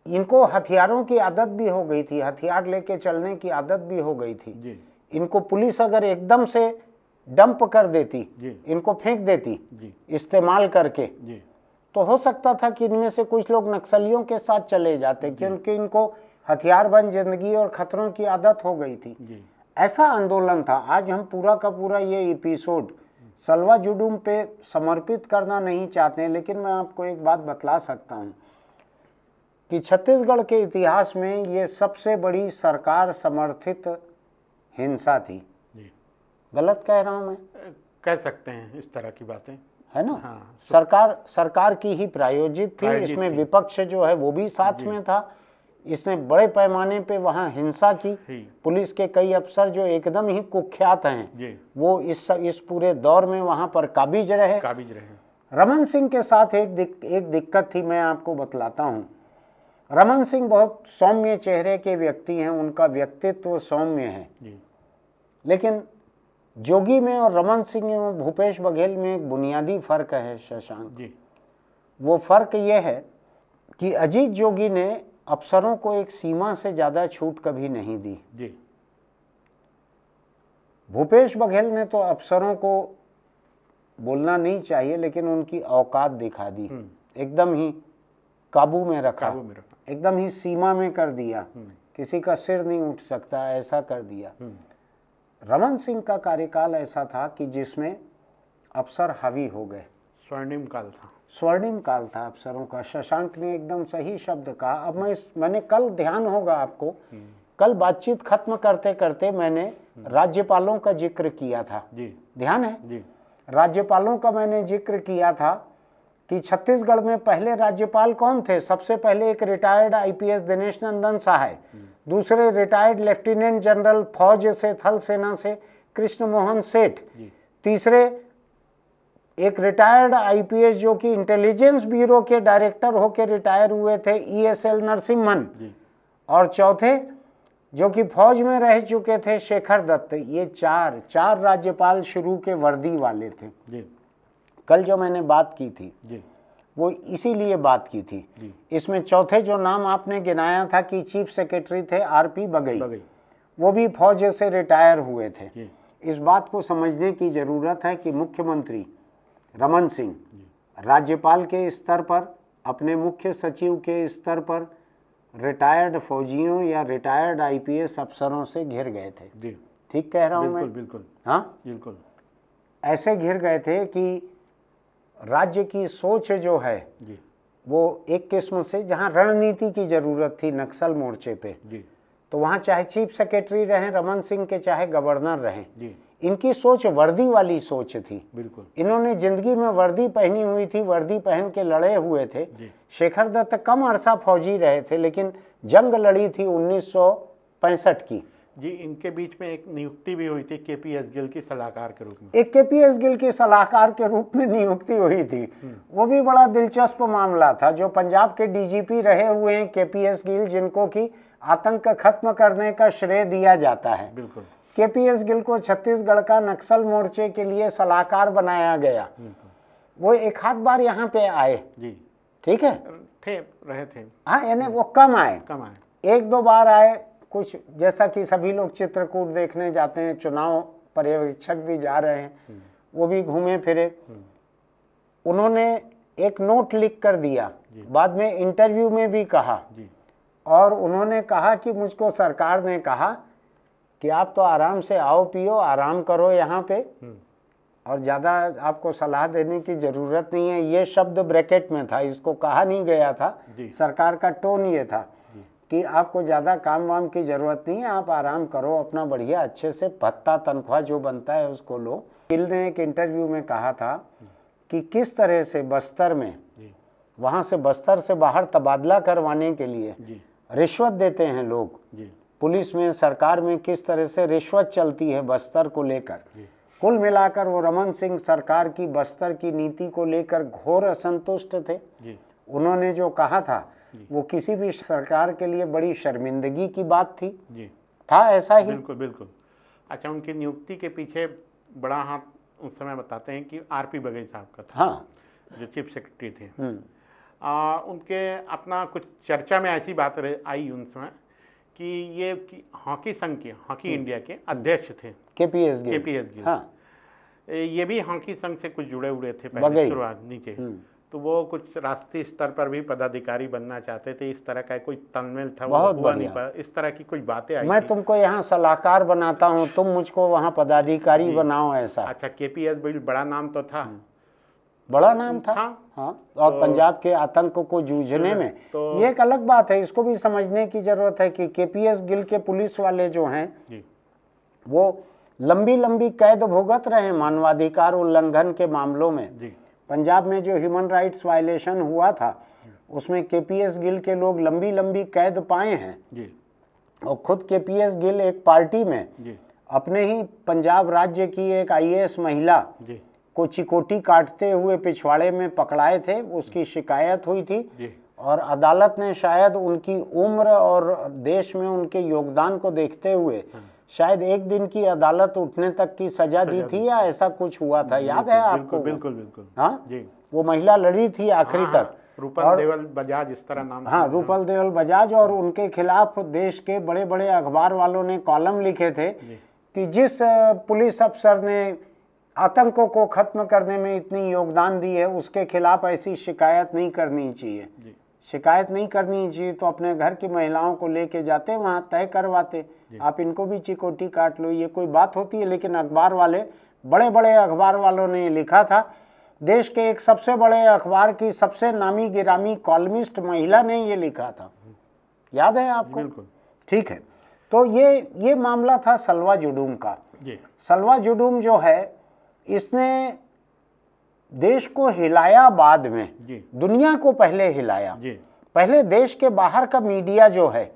इनको हथियारों की आदत भी हो गई थी, हथियार लेके चलने की आदत भी हो गई थी जी। इनको पुलिस अगर एकदम से डंप कर देती, जी। इनको फेंक देती जी। इस्तेमाल करके, जी। तो हो सकता था कि इनमें से कुछ लोग नक्सलियों के साथ चले जाते, क्योंकि इनको हथियारबंद जिंदगी और खतरों की आदत हो गई थी। जी। ऐसा आंदोलन था। आज हम पूरा का पूरा ये एपिसोड सलवा जुडूम पे समर्पित करना नहीं चाहते हैं, लेकिन मैं आपको एक बात बतला सकता हूँ कि छत्तीसगढ़ के इतिहास में ये सबसे बड़ी सरकार समर्थित हिंसा थी। जी। गलत कह रहा हूँ मैं? कह सकते हैं इस तरह की बातें, है ना? हाँ। सरकार की ही प्रायोजित थी, इसमें विपक्ष जो है वो भी साथ में था। इसने बड़े पैमाने पे वहाँ हिंसा की। पुलिस के कई अफसर जो एकदम ही कुख्यात हैं, वो इस पूरे दौर में वहाँ पर काबिज रहे। रमन सिंह के साथ एक दिक्कत थी, मैं आपको बतलाता हूँ। रमन सिंह बहुत सौम्य चेहरे के व्यक्ति हैं, उनका व्यक्तित्व सौम्य है, लेकिन जोगी में और रमन सिंह में, भूपेश बघेल में एक बुनियादी फर्क है शशांक जी। वो फर्क ये है कि अजीत जोगी ने अफसरों को एक सीमा से ज्यादा छूट कभी नहीं दी जी। भूपेश बघेल ने तो अफसरों को बोलना नहीं चाहिए, लेकिन उनकी औकात दिखा दी, एकदम ही काबू में रखा, एकदम ही सीमा में कर दिया, किसी का सिर नहीं उठ सकता, ऐसा कर दिया। रमन सिंह का कार्यकाल ऐसा था कि जिसमें अफसर हावी हो गए। स्वर्णिम काल था, स्वर्णिम काल था अफसरों का। शशांक ने एकदम सही शब्द कहा। अब मैंने कल, ध्यान होगा आपको, कल बातचीत खत्म करते करते मैंने राज्यपालों का जिक्र किया था जी। ध्यान है जी। राज्यपालों का मैंने जिक्र किया था कि छत्तीसगढ़ में पहले राज्यपाल कौन थे। सबसे पहले एक रिटायर्ड आईपीएस दिनेश नंदन सहाय, दूसरे रिटायर्ड लेफ्टिनेंट जनरल फौज से, थल सेना से कृष्ण मोहन सेठ, तीसरे एक रिटायर्ड आईपीएस जो कि इंटेलिजेंस ब्यूरो के डायरेक्टर होकर रिटायर हुए थे, ईएसएल नरसिम्हन, और चौथे जो कि फौज में रह चुके थे, शेखर दत्त। ये चार राज्यपाल शुरू के वर्दी वाले थे जी। कल जो मैंने बात की थी जी, वो इसीलिए बात की थी जी। इसमें चौथे जो नाम आपने गिनाया था कि चीफ सेक्रेटरी थे आरपी बगई, वो भी फौज से रिटायर हुए थे जी। इस बात को समझने की जरूरत है कि मुख्यमंत्री रमन सिंह राज्यपाल के स्तर पर, अपने मुख्य सचिव के स्तर पर रिटायर्ड फौजियों या रिटायर्ड आईपीएस अफसरों से घिर गए थे जी। ठीक कह रहा हूं मैं? बिल्कुल। हाँ बिल्कुल। ऐसे घिर गए थे कि राज्य की सोच जो है जी, वो एक किस्म से, जहां रणनीति की जरूरत थी नक्सल मोर्चे पे जी, तो वहां चाहे चीफ सेक्रेटरी रहे रमन सिंह के, चाहे गवर्नर रहे जी, इनकी सोच वर्दी वाली सोच थी। बिल्कुल। इन्होंने जिंदगी में वर्दी पहनी हुई थी, वर्दी पहन के लड़े हुए थे। शेखर दत्त कम अरसा फौजी रहे थे, लेकिन जंग लड़ी थी 1965 की जी। इनके बीच में एक नियुक्ति भी हुई थी केपीएस गिल की सलाहकार के रूप में। एक केपीएस गिल की सलाहकार के रूप में नियुक्ति हुई थी। वो भी बड़ा दिलचस्प मामला था। जो पंजाब के डीजीपी रहे हुए हैं केपीएस गिल, जिनको कि आतंक खत्म करने का श्रेय दिया जाता है। बिल्कुल। केपीएस गिल को छत्तीसगढ़ का नक्सल मोर्चे के लिए सलाहकार बनाया गया। वो एक आध बार यहाँ पे आए जी, ठीक है, रहे थे। हाँ, यानी वो कम आए, एक दो बार आए। कुछ जैसा कि सभी लोग चित्रकूट देखने जाते हैं, चुनाव पर्यवेक्षक भी जा रहे हैं, वो भी घूमे फिरे। उन्होंने एक नोट लिख कर दिया, बाद में इंटरव्यू में भी कहा, और उन्होंने कहा कि मुझको सरकार ने कहा कि आप तो आराम से आओ पियो, आराम करो यहाँ पे, और ज़्यादा आपको सलाह देने की ज़रूरत नहीं है। ये शब्द ब्रैकेट में था, इसको कहा नहीं गया था। सरकार का टोन ये था कि आपको ज़्यादा काम वाम की ज़रूरत नहीं है, आप आराम करो अपना, बढ़िया अच्छे से भत्ता तनख्वाह जो बनता है उसको लो। गिल ने एक इंटरव्यू में कहा था कि किस तरह से बस्तर में, वहाँ से बस्तर से बाहर तबादला करवाने के लिए रिश्वत देते हैं लोग। पुलिस में, सरकार में किस तरह से रिश्वत चलती है बस्तर को लेकर। कुल मिलाकर वो रमन सिंह सरकार की बस्तर की नीति को लेकर घोर असंतुष्ट थे। उन्होंने जो कहा था, वो किसी भी सरकार के लिए बड़ी शर्मिंदगी की बात थी। जी, था ऐसा ही? बिल्कुल बिल्कुल। अच्छा, उनकी नियुक्ति के पीछे बड़ा हाथ उस समय बताते हैं कि आरपी बघेल साहब का था। हाँ। जो चीफ सेक्रेटरी थे। हम्म। उनके अपना कुछ चर्चा में ऐसी बात आई उन समय कि ये कि हॉकी संघ के, हॉकी इंडिया के अध्यक्ष थे केपीएस गिल। केपीएस गिल। हाँ। ये भी हॉकी संघ से कुछ जुड़े हुए थे बघेल। पहले शुरुआत नीचे। तो वो कुछ राष्ट्रीय स्तर पर भी पदाधिकारी बनना चाहते थे। इस तरह का कोई तालमेल था, वो हुआ नहीं पाया। इस तरह की कुछ बातें आई मैं थी। तुमको यहाँ सलाहकार बनाता हूँ, तुम मुझको वहाँ पदाधिकारी बनाओ, ऐसा। अच्छा, केपीएस गिल बड़ा नाम तो था, बड़ा नाम था। हाँ। और पंजाब के आतंक को जूझने में तो ये एक अलग बात है, इसको भी समझने की जरूरत है कि केपीएस गिल के पुलिस वाले जो हैं जी, वो लंबी लंबी कैद भुगत रहे हैं मानवाधिकार उल्लंघन के मामलों में। जी, पंजाब में जो ह्यूमन राइट्स वायलेशन हुआ था उसमें केपीएस गिल के लोग लंबी लंबी कैद पाए हैं। जी, और खुद केपीएस गिल एक पार्टी में जी, अपने ही पंजाब राज्य की एक आईएएस महिला जी, को चिकोटी काटते हुए पिछवाड़े में पकड़ाए थे, उसकी शिकायत हुई थी। जी, और अदालत ने शायद उनकी उम्र और देश में उनके योगदान को देखते हुए शायद एक दिन की अदालत उठने तक की सजा दी थी, या ऐसा कुछ हुआ था, याद है आपको? बिल्कुल बिल्कुल। हाँ जी, वो महिला लड़ी थी आखिरी तक। रूपल देवल बजाज, इस तरह नाम। हाँ, रूपल देवल बजाज। और उनके खिलाफ देश के बड़े बड़े अखबार वालों ने कॉलम लिखे थे कि जिस पुलिस अफसर ने आतंकों को खत्म करने में इतनी योगदान दी है उसके खिलाफ ऐसी शिकायत नहीं करनी चाहिए। शिकायत नहीं करनी चाहिए तो अपने घर की महिलाओं को लेके जाते, वहां तय करवाते, आप इनको भी चिकोटी काट लो, ये कोई बात होती है? लेकिन अखबार वाले, बड़े बड़े अखबार वालों ने लिखा था, देश के एक सबसे बड़े अखबार की सबसे नामी गिरामी कॉलमिस्ट महिला ने ये लिखा था, याद है आपको? बिल्कुल। ठीक है, तो ये मामला था सलवा जुडूम का। सलवा जुडूम जो है इसने देश को हिलाया, बाद में दुनिया को पहले हिलाया। पहले देश के बाहर का मीडिया जो है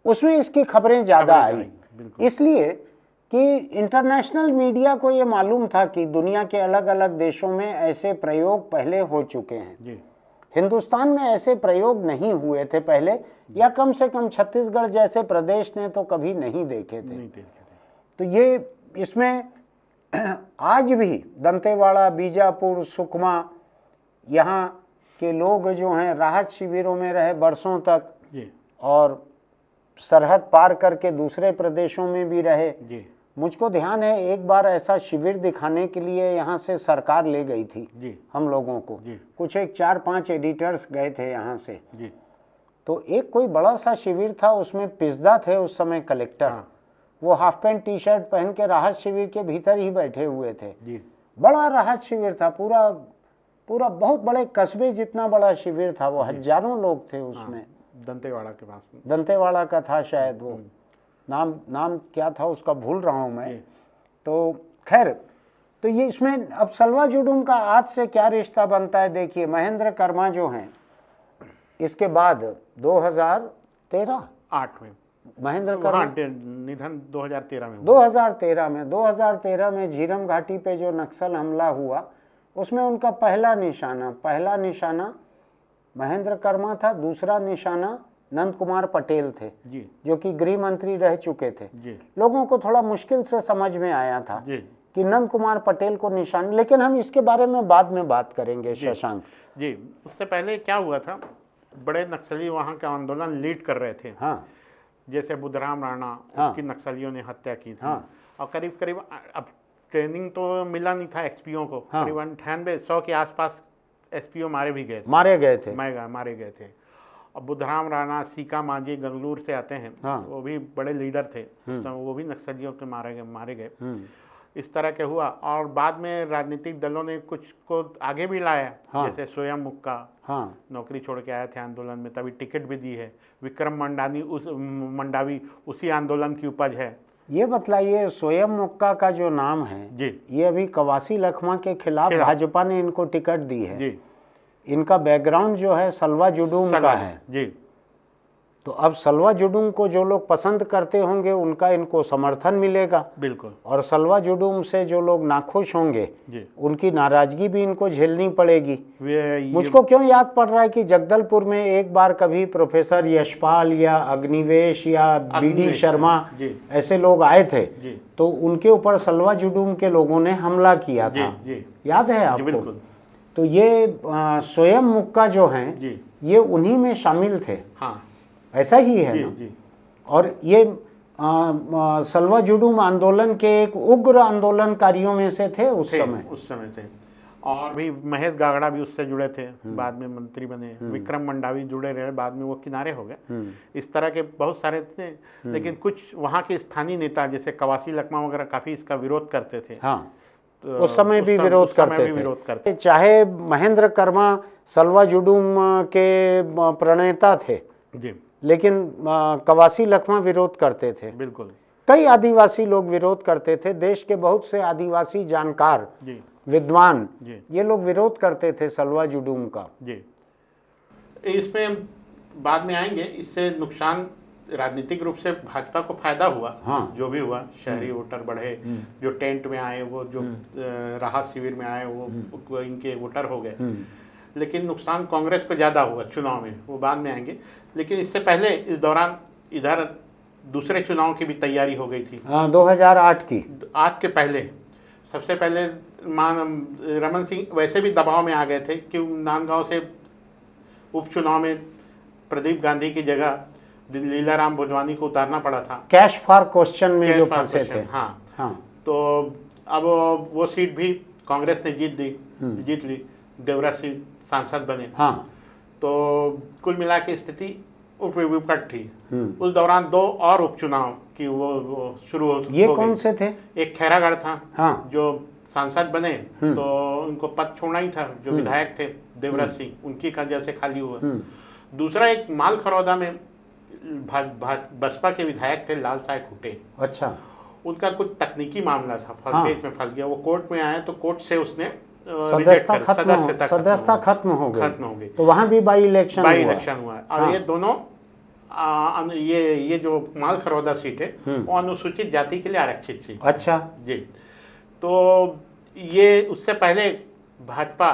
उसमें इसकी खबरें ज्यादा आई, इसलिए कि इंटरनेशनल मीडिया को ये मालूम था कि दुनिया के अलग अलग देशों में ऐसे प्रयोग पहले हो चुके हैं। हिंदुस्तान में ऐसे प्रयोग नहीं हुए थे पहले, या कम से कम छत्तीसगढ़ जैसे प्रदेश ने तो कभी नहीं देखे थे। तो ये इसमें आज भी दंतेवाड़ा, बीजापुर, सुकमा, यहाँ के लोग जो हैं राहत शिविरों में रहे बरसों तक, और सरहद पार करके दूसरे प्रदेशों में भी रहे। मुझको ध्यान है एक बार ऐसा शिविर दिखाने के लिए यहाँ से सरकार ले गई थी हम लोगों को, कुछ एक 4-5 एडिटर्स गए थे यहाँ से। तो एक कोई बड़ा सा शिविर था, उसमें पिस्दा थे उस समय कलेक्टर, वो हाफ पैंट टी शर्ट पहन के राहत शिविर के भीतर ही बैठे हुए थे। बड़ा राहत शिविर था, पूरा पूरा बहुत बड़े कस्बे जितना बड़ा शिविर था वो, हजारों लोग थे उसमें। दंतेवाड़ा के पास, दंतेवाड़ा का था शायद वो, नाम क्या था उसका भूल रहा हूँ मैं। तो खैर, तो ये इसमें अब सलवा जुडूम का आज से क्या रिश्ता बनता है देखिए। महेंद्र कर्मा जो हैं, इसके बाद 2013-8 में महेंद्र कर्मा निधन 2013 में। 2013 में झीरम घाटी पे जो नक्सल हमला हुआ उसमें उनका पहला निशाना महेंद्र कर्मा था, दूसरा निशाना नंद कुमार पटेल थे जो कि गृह मंत्री रह चुके थे। लोगों को थोड़ा मुश्किल से समझ में आया था कि नंद कुमार पटेल को निशान, लेकिन हम इसके बारे में बाद में बात करेंगे शशांक जी। उससे पहले क्या हुआ था, बड़े नक्सली वहाँ का आंदोलन लीड कर रहे थे। हाँ, जैसे बुधराम राणा, उसकी नक्सलियों ने हत्या की थी। और करीब करीब अब ट्रेनिंग तो मिला नहीं था एसपीओ को, करीबन 98-100 के आसपास एसपीओ मारे गए थे। और बुधराम राणा, सीका मांझी गंगलूर से आते हैं, वो भी बड़े लीडर थे, तो वो भी नक्सलियों के मारे गए। इस तरह के हुआ। और बाद में राजनीतिक दलों ने कुछ को आगे भी लाया, जैसे स्वयं मुक्का नौकरी छोड़ के आए थे आंदोलन में, तभी टिकट भी दी है। विक्रम मंडावी उसी आंदोलन की उपज है। ये बतलाइए, स्वयं मुक्का का जो नाम है ये अभी कवासी लखमा के खिलाफ भाजपा ने इनको टिकट दी है। इनका बैकग्राउंड जो है सलवा जुडूम का है। तो अब सलवा जुडूम को जो लोग पसंद करते होंगे उनका इनको समर्थन मिलेगा, बिल्कुल। और सलवा जुडूम से जो लोग नाखुश होंगे जी, उनकी नाराजगी भी इनको झेलनी पड़ेगी। ये मुझको क्यों याद पड़ रहा है कि जगदलपुर में एक बार कभी प्रोफेसर यशपाल या अग्निवेश या बीडी अग्निवेश, शर्मा जी, ऐसे लोग आए थे, जी, तो उनके ऊपर सलवा जुडूम के लोगों ने हमला किया जी, था, जी, याद है जी, आपको? बिल्कुल, तो ये स्वयं मुक्का जो हैं जी, ये उन्हीं में शामिल थे, हाँ, ऐसा ही है जी, ना? जी, और ये सलवा जुडूम आंदोलन के एक उग्र आंदोलनकारियों में से थे उस समय। थे। और भी महेश गागड़ा भी उससे जुड़े थे, बाद में मंत्री बने। विक्रम मंडावी जुड़े रहे, बाद में वो किनारे हो गए। इस तरह के बहुत सारे थे, लेकिन कुछ वहाँ के स्थानीय नेता जैसे कवासी लखमा वगैरह काफी इसका विरोध करते थे। हाँ, तो उस समय भी विरोध करते थे। चाहे महेंद्र कर्मा सलवा जुडूम के प्रणेता थे, जी, लेकिन कवासी लखमा विरोध करते थे। बिल्कुल। कई आदिवासी लोग विरोध करते थे, देश के बहुत से आदिवासी जानकार, जी, विद्वान, जी, ये लोग विरोध करते थे सलवा जुडूम का। जी। इसमें बाद में आएंगे। इससे नुकसान राजनीतिक रूप से भाजपा को फायदा हुआ। हाँ। जो भी हुआ, शहरी वोटर बढ़े, जो टेंट में आए, वो जो राहत शिविर में आए, वो इनके वोटर हो गए। लेकिन नुकसान कांग्रेस को ज़्यादा हुआ चुनाव में, वो बाद में आएंगे। लेकिन इससे पहले इस दौरान इधर दूसरे चुनाव की भी तैयारी हो गई थी। 2008 की। आज के पहले सबसे पहले रमन सिंह वैसे भी दबाव में आ गए थे कि नांदगांव से उपचुनाव में प्रदीप गांधी की जगह लीलाराम भुजवानी को उतारना पड़ा था, कैश फॉर क्वेश्चन में जो फंसे थे। हाँ, हाँ। तो अब वो सीट भी कांग्रेस ने जीत ली। देवराज सिंह सांसद बने। हाँ। तो कुल मिला के स्थिति विकट थी। उस दौरान 2 और उपचुनाव की वो शुरू हो ये कौन से थे? एक खैरागढ़ था, हाँ। जो सांसद बने तो उनको पद छोड़ना ही था। जो विधायक थे देवराज सिंह, उनकी वजह से खाली हुआ। दूसरा एक माल खरौदा में बसपा के विधायक थे लाल साय खुटे। अच्छा। उनका कुछ तकनीकी मामला था, हाँ। पेच में फंस गया। वो कोर्ट में आए तो कोर्ट से उसने सदस्यता खत्म हो गई। तो वहां भी बाई इलेक्शन हुआ। और ये दोनों ये जो माल खरौदा सीट है वो अनुसूचित जाति के लिए आरक्षित थी। अच्छा जी। तो ये उससे पहले भाजपा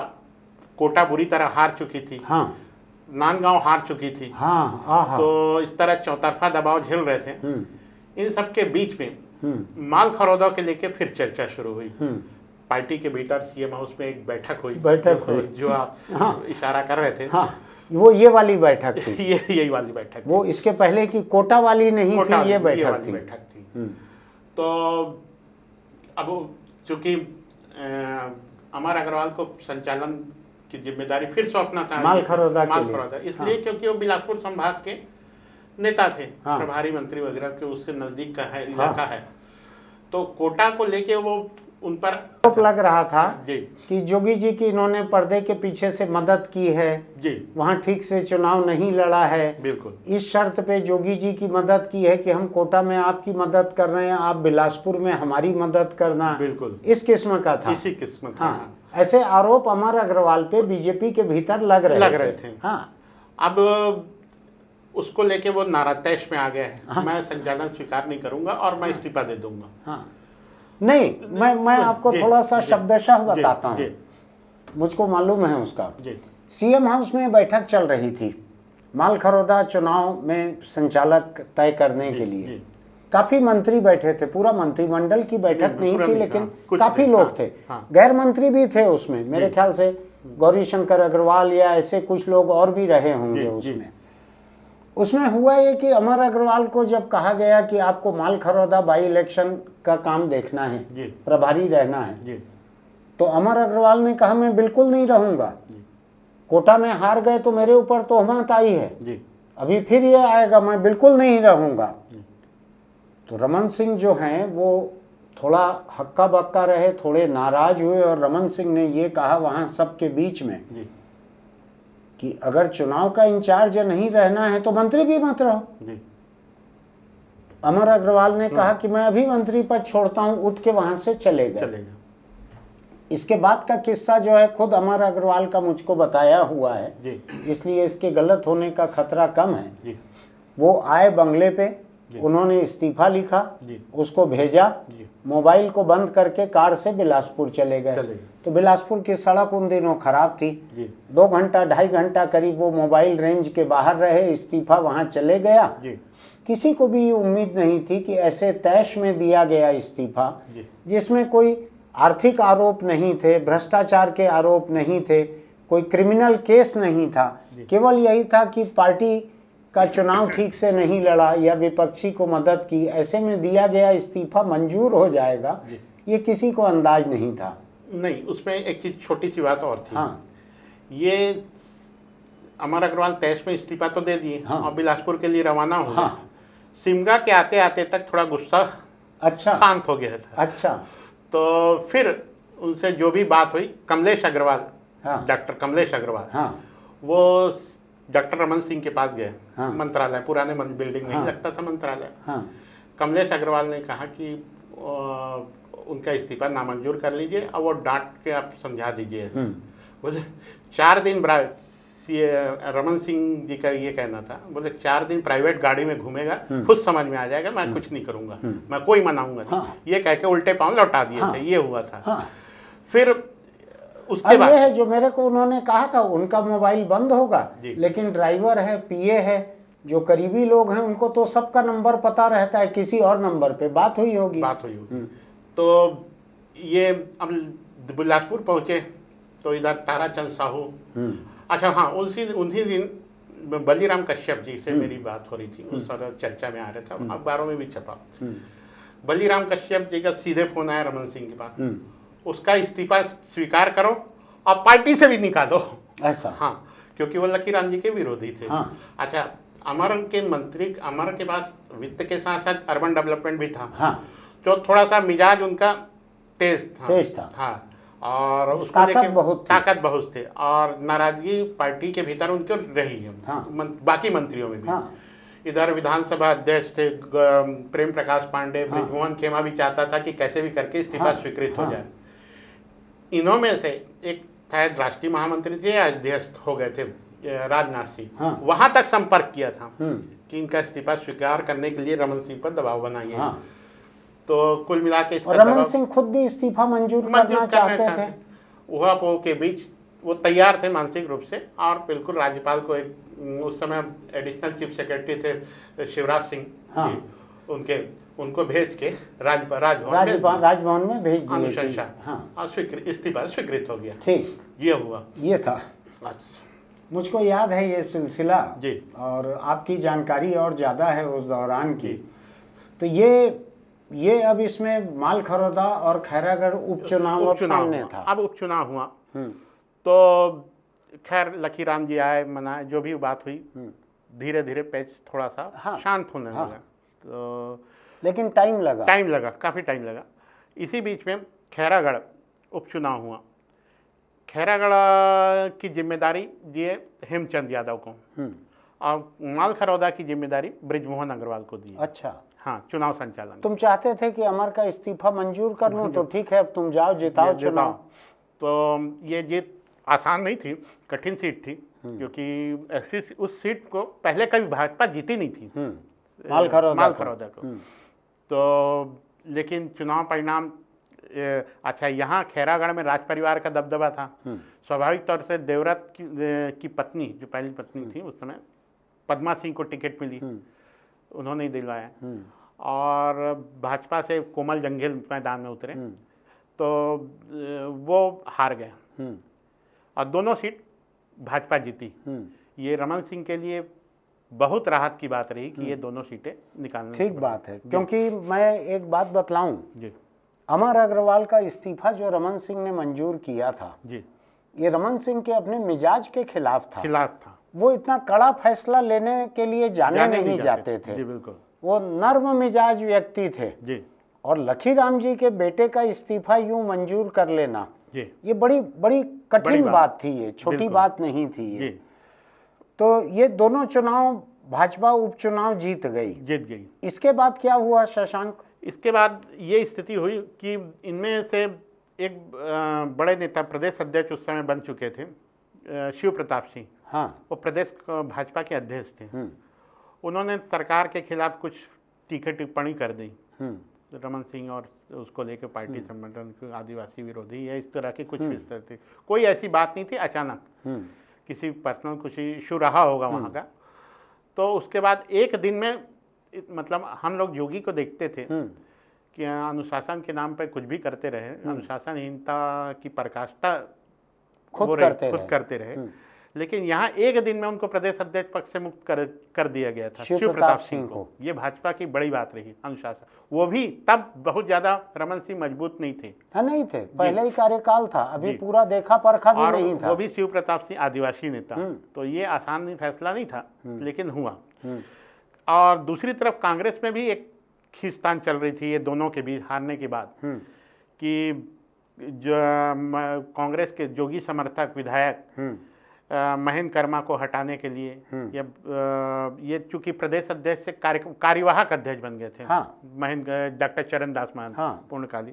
कोटा बुरी तरह हार चुकी थी। हाँ। नांदगांव हार चुकी थी। हाँ। तो इस तरह चौतरफा दबाव झेल रहे थे। इन सब के बीच में माल खरौदा के लेके फिर चर्चा शुरू हुई। पार्टी के भीतर सीएम हाउस में एक बैठक हुई जो आप इशारा कर रहे थे। हाँ, वो ये वाली बैठक थी। यही वाली बैठक वो इसके पहले की कोटा वाली नहीं थी, ये बैठक थी। तो अब चूंकि अमर अग्रवाल को संचालन की जिम्मेदारी फिर सौंपना था माल खरौदा इसलिए क्योंकि वो बिलासपुर संभाग के नेता थे, प्रभारी मंत्री वगैरह के उसके नजदीक का है इलाका है। तो कोटा को लेके वो उन पर आरोप लग रहा था जी कि जोगी जी की इन्होंने पर्दे के पीछे से मदद की है जी, वहाँ ठीक से चुनाव नहीं लड़ा है। बिल्कुल। इस शर्त पे जोगी जी की मदद की है कि हम कोटा में आपकी मदद कर रहे हैं, आप बिलासपुर में हमारी मदद करना। बिल्कुल इस किस्म का था। इसी किस्म था। हाँ, ऐसे आरोप अमर अग्रवाल पे बीजेपी के भीतर लग रहे थे। हाँ। अब उसको लेके वो नारातेश में आ गए हैं। हाँ। मैं संचालन स्वीकार नहीं करूंगा और मैं इस्तीफा दे दूंगा। हाँ। नहीं, मैं आपको थोड़ा सा शब्दशः बताता हूँ, मुझको मालूम है उसका। सीएम हाउस में बैठक चल रही थी माल खरौदा चुनाव में संचालक तय करने के लिए। काफी मंत्री बैठे थे, पूरा मंत्रिमंडल की बैठक नहीं थी, लेकिन काफी लोग थे। गैर मंत्री भी थे उसमें, मेरे ख्याल से गौरी शंकर अग्रवाल या ऐसे कुछ लोग और भी रहे होंगे उसमें हुआ ये कि अमर अग्रवाल को जब कहा गया कि आपको माल खरौदा बाई इलेक्शन का काम देखना है, प्रभारी रहना है, तो अमर अग्रवाल ने कहा मैं बिल्कुल नहीं रहूंगा। कोटा में हार गए तो मेरे ऊपर तोहमत आई है, अभी फिर ये आएगा, मैं बिल्कुल नहीं रहूंगा। तो रमन सिंह जो हैं वो थोड़ा हक्का बक्का रहे, थोड़े नाराज हुए, और रमन सिंह ने ये कहा वहां सबके बीच में कि अगर चुनाव का इंचार्ज नहीं रहना है तो मंत्री भी मत रहो। अमर अग्रवाल ने कहा कि मैं अभी मंत्री पद छोड़ता हूं, उठ के वहां से चले गए। इसके बाद का किस्सा जो है खुद अमर अग्रवाल का मुझको बताया हुआ है, इसलिए इसके गलत होने का खतरा कम है। वो आए बंगले पे, जी। उन्होंने इस्तीफा लिखा, जी। उसको भेजा, जी। मोबाइल को बंद करके कार से बिलासपुर चले गए। चले गए। तो बिलासपुर की सड़क उन दिनों खराब थी, जी। 2 घंटा 2.5 घंटा करीब वो मोबाइल रेंज के बाहर रहे, इस्तीफा वहां चले गया। जी। किसी को भी ये उम्मीद नहीं थी कि ऐसे तैश में दिया गया इस्तीफा, जी। जिसमें कोई आर्थिक आरोप नहीं थे, भ्रष्टाचार के आरोप नहीं थे, कोई क्रिमिनल केस नहीं था, केवल यही था कि पार्टी का चुनाव ठीक से नहीं लड़ा या विपक्षी को मदद की, ऐसे में दिया गया इस्तीफा मंजूर हो जाएगा, ये किसी को अंदाज नहीं था। नहीं, उसमें एक चीज छोटी सी बात और थी। हाँ। ये अमर अग्रवाल तैश में इस्तीफा तो दे दिए। हाँ। और बिलासपुर के लिए रवाना हो गए। हाँ। सिमगा के आते आते तक थोड़ा गुस्सा अच्छा। शांत हो गया था। अच्छा। तो फिर उनसे जो भी बात हुई, कमलेश अग्रवाल, हाँ। डॉक्टर कमलेश अग्रवाल, हाँ। वो डॉक्टर रमन सिंह के पास गए। हाँ। मंत्रालय, पुराने बिल्डिंग में ही हाँ। लगता था मंत्रालय। हाँ। कमलेश अग्रवाल ने कहा कि उनका इस्तीफा नामंजूर कर लीजिए और वो डांट के आप समझा दीजिए। बोले 4 दिन रमन सिंह जी का ये कहना था, बोले 4 दिन प्राइवेट गाड़ी में घूमेगा, खुद समझ में आ जाएगा, मैं कुछ नहीं करूंगा, मैं कोई मनाऊंगा नहीं। हाँ। ये कह के उल्टे पांव लौटा दिए हाँ। थे, ये हुआ था। हाँ। फिर उसके अब बाद ये है जो मेरे को उन्होंने कहा था, उनका मोबाइल बंद होगा, जी। लेकिन ड्राइवर है, पीए है, जो करीबी लोग हैं, उनको तो सबका नंबर पता रहता है, किसी और नंबर पे बात हुई होगी। तो ये अब बिलासपुर पहुंचे तो इधर ताराचंद साहू, अच्छा हाँ, उसी दिन बलीराम कश्यप जी से मेरी बात हो रही थी, उस समय चर्चा में आ रहा था, अखबारों में भी छपा। बलीराम कश्यप जी का सीधे फोन आया रमन सिंह के पास, उसका इस्तीफा स्वीकार करो और पार्टी से भी निकालो। ऐसा? हाँ, क्योंकि वो लकीराम जी के विरोधी थे। हाँ। अच्छा, अमर के पास वित्त के साथ साथ अर्बन डेवलपमेंट भी था। हाँ। जो थोड़ा सा मिजाज उनका तेज था। हाँ, और उसको ताकत बहुत थे, और नाराजगी पार्टी के भीतर उनके रही है। हाँ। बाकी मंत्रियों में भी। हाँ। इधर विधानसभा अध्यक्ष थे प्रेम प्रकाश पांडे, ब्रिजमोहन खेमा भी चाहता था कि कैसे भी करके इस्तीफा स्वीकृत हो जाए। इन्हों में से एक शायद राष्ट्रीय महामंत्री थे या अध्यक्ष हो गए थे, राजनाथ सिंह, वहां तक संपर्क किया था कि इनका इस्तीफा स्वीकार करने के लिए रमन सिंह पर दबाव बनाइए। तो कुल मिला के रमन सिंह खुद भी इस्तीफा मंजूर करना चाहते थे। उहापोह के बीच वो तैयार थे मानसिक रूप से, और बिल्कुल राज्यपाल को उस समय एडिशनल चीफ सेक्रेटरी थे शिवराज सिंह जी, उनको भेज के राजभवन में भेज दिए, अनुशंसा और इस्तीफा स्वीकृत हो गया। ठीक, ये हुआ, ये था। मुझको याद है ये सिलसिला जी, और आपकी जानकारी और ज़्यादा है उस दौरान की। तो ये अब इसमें मालखरौदा और खैरागढ़ उपचुनाव सामने था। अब उपचुनाव हुआ तो खैर लकीराम जी आए, मनाए, जो भी बात हुई, धीरे धीरे पेच थोड़ा सा शांत होने लगा। तो लेकिन टाइम लगा, काफ़ी टाइम लगा। इसी बीच में खैरागढ़ उपचुनाव हुआ। खैरागढ़ की जिम्मेदारी दिए हेमचंद यादव को, और मालखरौदा की जिम्मेदारी ब्रिजमोहन अग्रवाल को दी। अच्छा। हाँ, चुनाव संचालन। तुम चाहते थे कि अमर का इस्तीफा मंजूर कर लूं, तो ठीक है, अब तुम जाओ, जिताओ चुनाव। तो ये जीत आसान नहीं थी, कठिन सीट थी, क्योंकि ऐसी उस सीट को पहले कभी भाजपा जीती नहीं थी, मालखरौदा को। तो लेकिन चुनाव परिणाम अच्छा, यहाँ खैरागढ़ में राज परिवार का दबदबा था। स्वाभाविक तौर से देवव्रत की पत्नी, जो पहली पत्नी थी उस समय, पद्मा सिंह को टिकट मिली, उन्होंने ही दिलवाया। और भाजपा से कोमल जंघेल मैदान में उतरे, तो वो हार गए, और दोनों सीट भाजपा जीती। ये रमन सिंह के लिए बहुत राहत की बात रही कि ये दोनों सीटें निकालने। ठीक बात है, क्योंकि मैं एक बात बतलाऊं जी, अमर अग्रवाल का इस्तीफा जो रमन सिंह ने मंजूर किया था जी, ये रमन सिंह के अपने मिजाज के खिलाफ था। वो इतना कड़ा फैसला लेने के लिए जाने नहीं जाते थे जी, बिल्कुल। वो नर्म मिजाज व्यक्ति थे जी। और लकीराम जी के बेटे का इस्तीफा यूं मंजूर कर लेना जी, ये बड़ी कठिन बात थी, ये छोटी बात नहीं थी ये। तो ये दोनों चुनाव भाजपा उपचुनाव जीत गई। इसके बाद क्या हुआ शशांक? इसके बाद ये स्थिति हुई कि इनमें से एक बड़े नेता, प्रदेश अध्यक्ष उस समय बन चुके थे, शिव प्रताप सिंह। हाँ, वो प्रदेश भाजपा के अध्यक्ष थे। उन्होंने सरकार के खिलाफ कुछ तीखी टिप्पणी कर दी। हम्म। रमन सिंह और उसको लेकर पार्टी संगठन आदिवासी विरोधी है, इस तरह की कुछ विस्तार थे। कोई ऐसी बात नहीं थी, अचानक किसी पर्सनल कुछ इशू रहा होगा वहाँ का। तो उसके बाद एक दिन में मतलब हम लोग योगी को देखते थे कि अनुशासन के नाम पर कुछ भी करते रहे, अनुशासनहीनता की पराकाष्ठा खुद करते रहे। लेकिन यहाँ एक दिन में उनको प्रदेश अध्यक्ष पद से मुक्त कर दिया गया था, शिव प्रताप सिंह को। ये भाजपा की बड़ी बात रही, अनुशासन। वो भी तब बहुत ज्यादा रमन सिंह मजबूत नहीं थे। हाँ, नहीं थे, पहले ही कार्यकाल था, अभी पूरा देखा परखा भी नहीं था। वो भी शिव प्रताप सिंह आदिवासी नेता, तो ये आसान फैसला नहीं था, लेकिन हुआ। और दूसरी तरफ कांग्रेस में भी एक खींचतान चल रही थी ये दोनों के बीच हारने के बाद, कि जो कांग्रेस के जोगी समर्थक विधायक महेंद्र कर्मा को हटाने के लिए ये चूंकि प्रदेश अध्यक्ष से कार्यवाहक अध्यक्ष बन गए थे, महेंद्र डॉक्टर चरण दास महंत, पूर्णकाली,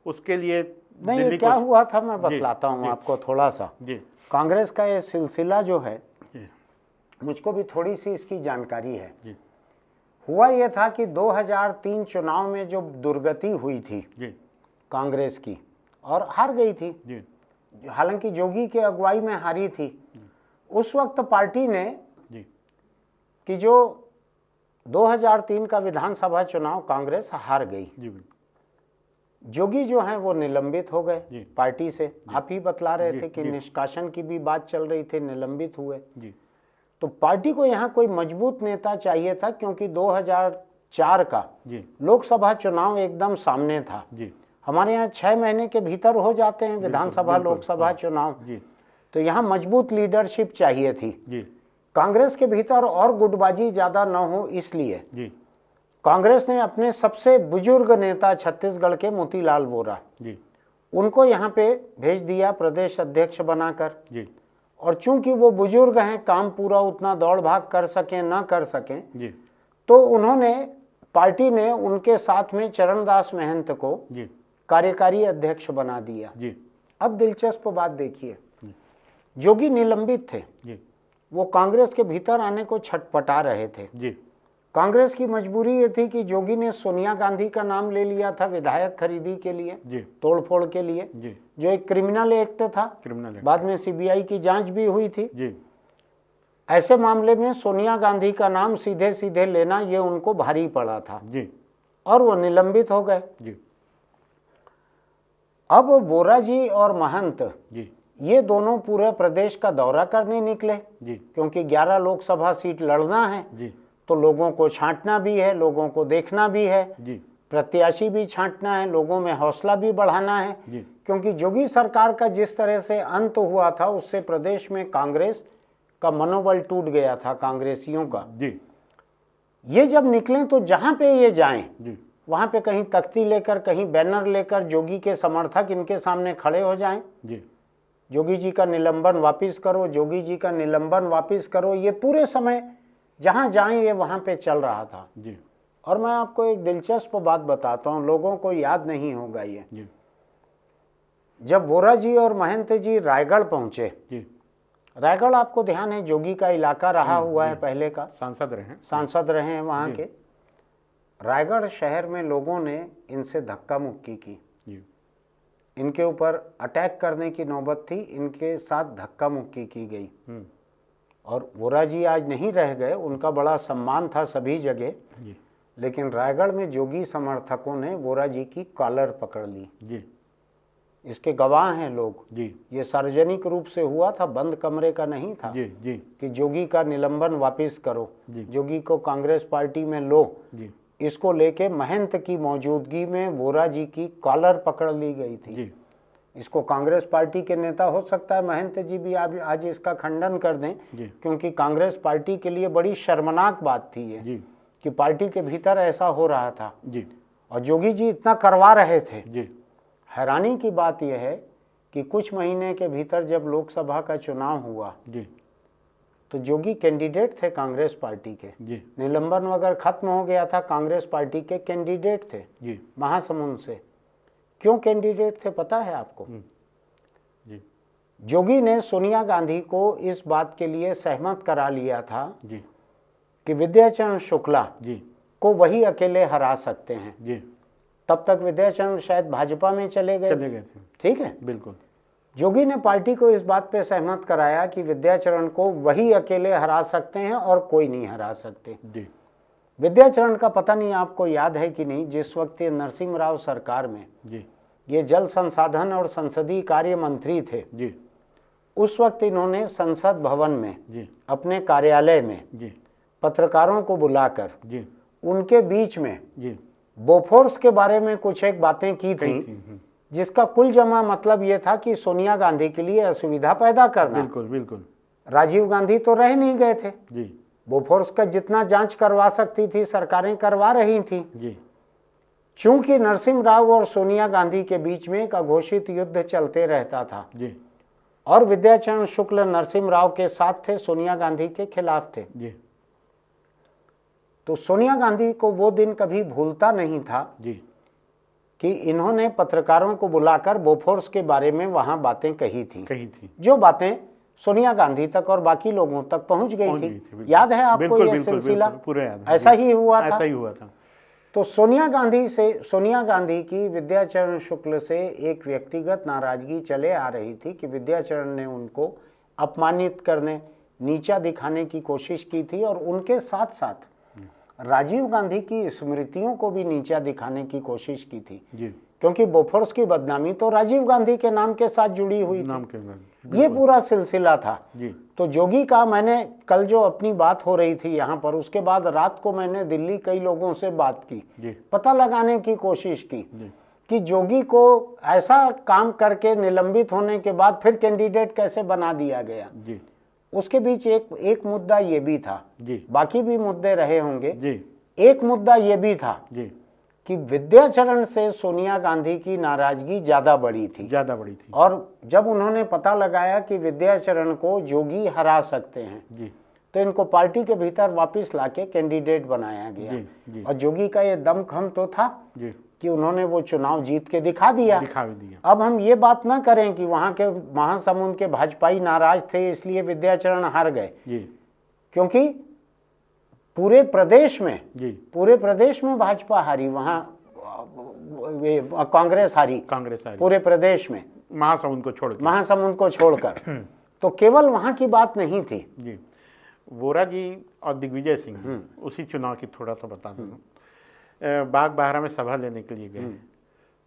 उसके लिए नहीं, क्या हुआ था मैं बतलाता हूँ आपको थोड़ा सा। कांग्रेस का ये सिलसिला जो है, मुझको भी थोड़ी सी इसकी जानकारी है। हुआ यह था कि 2003 चुनाव में जो दुर्गति हुई थी कांग्रेस की, और हार गई थी, हालांकि जोगी के अगुवाई में हारी थी, उस वक्त पार्टी ने कि जो 2003 का विधानसभा चुनाव कांग्रेस हार गई, जोगी जो हैं वो निलंबित हो गए पार्टी से। आप ही बतला रहे थे कि निष्कासन की भी बात चल रही थी, निलंबित हुए। तो पार्टी को यहाँ कोई मजबूत नेता चाहिए था, क्योंकि 2004 का लोकसभा चुनाव एकदम सामने था। हमारे यहाँ 6 महीने के भीतर हो जाते हैं विधानसभा लोकसभा चुनाव, तो यहाँ मजबूत लीडरशिप चाहिए थी। कांग्रेस के भीतर और गुटबाजी ज्यादा न हो, इसलिए कांग्रेस ने अपने सबसे बुजुर्ग नेता छत्तीसगढ़ के मोतीलाल वोरा, उनको यहाँ पे भेज दिया प्रदेश अध्यक्ष बनाकर। और चूंकि वो बुजुर्ग हैं, काम पूरा उतना दौड़ भाग कर सकें ना कर सकें, तो उन्होंने, पार्टी ने उनके साथ में चरणदास महंत को कार्यकारी अध्यक्ष बना दिया। अब दिलचस्प बात देखिए, जोगी निलंबित थे, वो कांग्रेस के भीतर आने को छटपटा रहे थे। कांग्रेस की मजबूरी ये थी कि जोगी ने सोनिया गांधी का नाम ले लिया था विधायक खरीदी के लिए, तोड़फोड़ के लिए, जो एक क्रिमिनल एक्ट था, बाद में सीबीआई की जांच भी हुई थी। ऐसे मामले में सोनिया गांधी का नाम सीधे सीधे लेना ये उनको भारी पड़ा था, और वो निलंबित हो गए। अब वोरा जी और महंत ये दोनों पूरे प्रदेश का दौरा करने निकले, क्योंकि 11 लोकसभा सीट लड़ना है, तो लोगों को छांटना भी है, लोगों को देखना भी है, प्रत्याशी भी छांटना है, लोगों में हौसला भी बढ़ाना है। क्योंकि जोगी सरकार का जिस तरह से अंत हुआ था, उससे प्रदेश में कांग्रेस का मनोबल टूट गया था, कांग्रेसियों का। ये जब निकले तो जहां पे ये जाएं, वहां पे कहीं तख्ती लेकर, कहीं बैनर लेकर जोगी के समर्थक इनके सामने खड़े हो जाएं, जोगी जी का निलंबन वापिस करो, जोगी जी का निलंबन वापिस करो। ये पूरे समय जहां जाएं ये वहां पे चल रहा था। और मैं आपको एक दिलचस्प बात बताता हूं, लोगों को याद नहीं होगा ये। जब वोरा जी और महंत जी रायगढ़ पहुंचे, रायगढ़ आपको ध्यान है जोगी का इलाका रहा हुआ है, पहले का सांसद रहे हैं वहां के। रायगढ़ शहर में लोगों ने इनसे धक्का मुक्की की, इनके ऊपर अटैक करने की नौबत थी, इनके साथ धक्का मुक्की की गई। और वोरा जी आज नहीं रह गए, उनका बड़ा सम्मान था सभी जगह, लेकिन रायगढ़ में जोगी समर्थकों ने वोरा जी की कॉलर पकड़ ली। इसके गवाह हैं लोग। ये सार्वजनिक रूप से हुआ था, बंद कमरे का नहीं था कि जोगी का निलंबन वापिस करो, जोगी को कांग्रेस पार्टी में लो। इसको लेके महंत की मौजूदगी में वोरा जी की कॉलर पकड़ ली गई थी। इसको कांग्रेस पार्टी के नेता, हो सकता है महंत जी भी आज इसका खंडन कर दें, क्योंकि कांग्रेस पार्टी के लिए बड़ी शर्मनाक बात थी ये, कि पार्टी के भीतर ऐसा हो रहा था और जोगी जी इतना करवा रहे थे। हैरानी की बात यह है कि कुछ महीने के भीतर जब लोकसभा का चुनाव हुआ, तो जोगी कैंडिडेट थे कांग्रेस पार्टी के, निलंबन वगैरह खत्म हो गया था, कांग्रेस पार्टी के कैंडिडेट थे महासमुंद से। क्यों कैंडिडेट थे पता है आपको? जोगी ने सोनिया गांधी को इस बात के लिए सहमत करा लिया था कि विद्याचरण शुक्ला जी को वही अकेले हरा सकते हैं। जी तब तक विद्याचरण शायद भाजपा में चले गए थे। ठीक है, बिल्कुल। जोगी ने पार्टी को इस बात पे सहमत कराया कि विद्याचरण को वही अकेले हरा सकते हैं और कोई नहीं हरा सकते जी। विद्याचरण का पता नहीं आपको याद है कि नहीं, जिस वक्त ये नरसिम्हा राव सरकार में जी ये जल संसाधन और संसदीय कार्य मंत्री थे जी उस वक्त इन्होंने संसद भवन में जी अपने कार्यालय में जी पत्रकारों को बुलाकर जी उनके बीच में जी बोफोर्स के बारे में कुछ एक बातें की थी, जिसका कुल जमा मतलब ये था कि सोनिया गांधी के लिए असुविधा पैदा करना। बिल्कुल बिल्कुल। राजीव गांधी तो रह नहीं गए थे जी। बोफोर्स का जितना जांच करवा सकती थी सरकारें करवा रही थी। जी। चूंकि नरसिम्हा राव और सोनिया गांधी के बीच में एक अघोषित युद्ध चलते रहता था जी और विद्याचरण शुक्ल नरसिम्हा राव के साथ थे, सोनिया गांधी के खिलाफ थे। जी तो सोनिया गांधी को वो दिन कभी भूलता नहीं था जी कि इन्होंने पत्रकारों को बुलाकर बोफोर्स के बारे में वहां बातें कही थी, जो बातें सोनिया गांधी तक और बाकी लोगों तक पहुंच गई थी। याद है आपको ये सिलसिला? पूरा याद है। ऐसा ही हुआ था। ऐसा ही हुआ था। तो सोनिया गांधी की विद्याचरण शुक्ल से एक व्यक्तिगत नाराजगी चले आ रही थी कि विद्याचरण ने उनको अपमानित करने, नीचा दिखाने की कोशिश की थी और उनके साथ साथ राजीव गांधी की स्मृतियों को भी नीचा दिखाने की कोशिश की थी जी। क्योंकि बोफोर्स की बदनामी तो राजीव गांधी के नाम के साथ जुड़ी हुई थी। ये पूरा सिलसिला था जी। तो जोगी का मैंने कल जो अपनी बात हो रही थी यहाँ पर, उसके बाद रात को मैंने दिल्ली कई लोगों से बात की जी। पता लगाने की कोशिश की जी। कि जोगी को ऐसा काम करके निलंबित होने के बाद फिर कैंडिडेट कैसे बना दिया गया। जी। उसके बीच एक मुद्दा ये भी था जी। बाकी भी मुद्दे रहे होंगे जी। एक मुद्दा ये भी था जी कि विद्याचरण से सोनिया गांधी की नाराजगी ज्यादा बड़ी थी और जब उन्होंने पता लगाया कि विद्याचरण को जोगी हरा सकते हैं जी। तो इनको पार्टी के भीतर वापस लाके कैंडिडेट बनाया गया। जी। जी। और जोगी का ये दमखम तो था जी। कि उन्होंने वो चुनाव जीत के दिखा दिया। अब हम ये बात ना करें कि वहां के महासमुंद के भाजपाई नाराज थे इसलिए विद्याचरण हार गए, क्योंकि पूरे प्रदेश में भाजपा हारी, वहां कांग्रेस हारी पूरे प्रदेश में महासमुंद को छोड़कर तो केवल वहां की बात नहीं थी। जी। वोरा जी और दिग्विजय सिंह उसी चुनाव की थोड़ा सा बता दूं, बाग बहरा में सभा लेने के लिए गए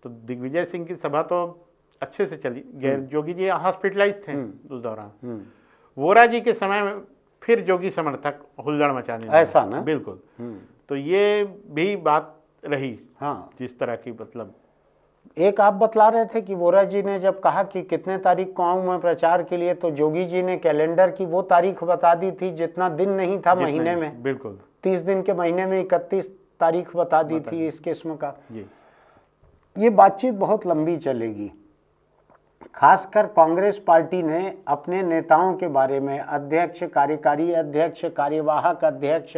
तो दिग्विजय सिंह की सभा तो अच्छे से चली, जोगी जी हॉस्पिटलाइज थे उस दौरान। वोरा जी के समय में फिर जोगी समर्थक हुल्लड़ मचाने लगे। ऐसा ना? बिल्कुल। तो ये भी बात रही। हाँ, जिस तरह की मतलब एक आप बतला रहे थे कि वोरा जी ने जब कहा कि कितने तारीख को आऊं मैं प्रचार के लिए, तो जोगी जी ने कैलेंडर की वो तारीख बता दी थी जितना दिन नहीं था महीने में। बिल्कुल 30 दिन के महीने में 31 तारीख बता दी थी इस किस्म का। जी। ये बातचीत बहुत लंबी चलेगी। खासकर कांग्रेस पार्टी ने अपने नेताओं के बारे में, अध्यक्ष, कार्यकारी अध्यक्ष, कार्यवाहक अध्यक्ष,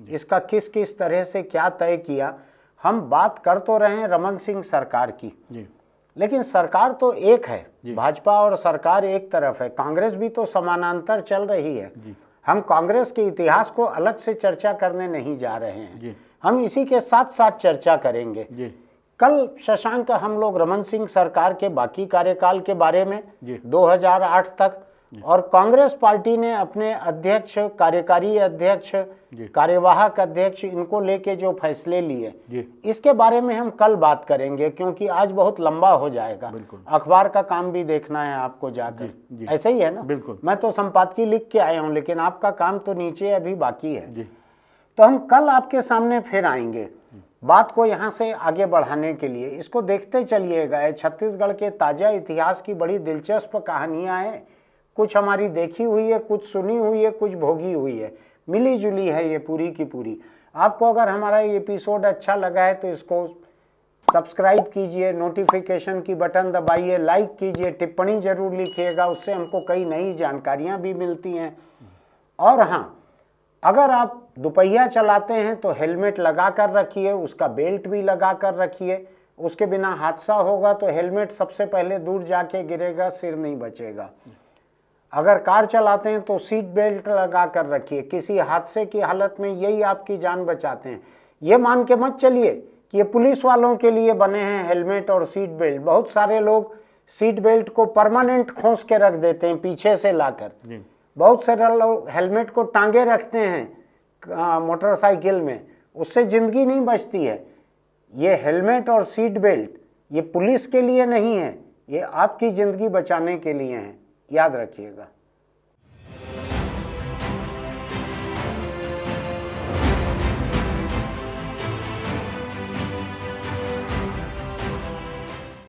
इसका किस किस तरह से क्या तय किया। हम बात कर तो रहे हैं रमन सिंह सरकार की, लेकिन सरकार तो एक है, भाजपा और सरकार एक तरफ है, कांग्रेस भी तो समानांतर चल रही है। हम कांग्रेस के इतिहास को अलग से चर्चा करने नहीं जा रहे हैं, हम इसी के साथ साथ चर्चा करेंगे। कल शशांक हम लोग रमन सिंह सरकार के बाकी कार्यकाल के बारे में 2008 तक और कांग्रेस पार्टी ने अपने अध्यक्ष, कार्यकारी अध्यक्ष, कार्यवाहक अध्यक्ष, इनको लेके जो फैसले लिए इसके बारे में हम कल बात करेंगे, क्योंकि आज बहुत लंबा हो जाएगा। अखबार का काम भी देखना है आपको जाकर, ऐसे ही है ना? बिल्कुल। मैं तो संपादकीय लिख के आया हूं, लेकिन आपका काम तो नीचे अभी बाकी है। तो हम कल आपके सामने फिर आएंगे बात को यहाँ से आगे बढ़ाने के लिए। इसको देखते चलिएगा। छत्तीसगढ़ के ताजा इतिहास की बड़ी दिलचस्प कहानियां हैं, कुछ हमारी देखी हुई है, कुछ सुनी हुई है, कुछ भोगी हुई है, मिली जुली है ये पूरी की पूरी। आपको अगर हमारा ये एपिसोड अच्छा लगा है तो इसको सब्सक्राइब कीजिए, नोटिफिकेशन की बटन दबाइए, लाइक कीजिए, टिप्पणी जरूर लिखिएगा, उससे हमको कई नई जानकारियां भी मिलती हैं। और हाँ, अगर आप दुपहिया चलाते हैं तो हेलमेट लगा कर रखिए, उसका बेल्ट भी लगा कर रखिए, उसके बिना हादसा होगा तो हेलमेट सबसे पहले दूर जाके गिरेगा, सिर नहीं बचेगा। अगर कार चलाते हैं तो सीट बेल्ट लगा कर रखिए, किसी हादसे की हालत में यही आपकी जान बचाते हैं। ये मान के मत चलिए कि ये पुलिस वालों के लिए बने हैं हेलमेट और सीट बेल्ट। बहुत सारे लोग सीट बेल्ट को परमानेंट खोस के रख देते हैं पीछे से लाकर। बहुत सारे लोग हेलमेट को टांगे रखते हैं मोटरसाइकिल में, उससे ज़िंदगी नहीं बचती है। ये हेलमेट और सीट बेल्ट ये पुलिस के लिए नहीं है, ये आपकी ज़िंदगी बचाने के लिए हैं, याद रखिएगा।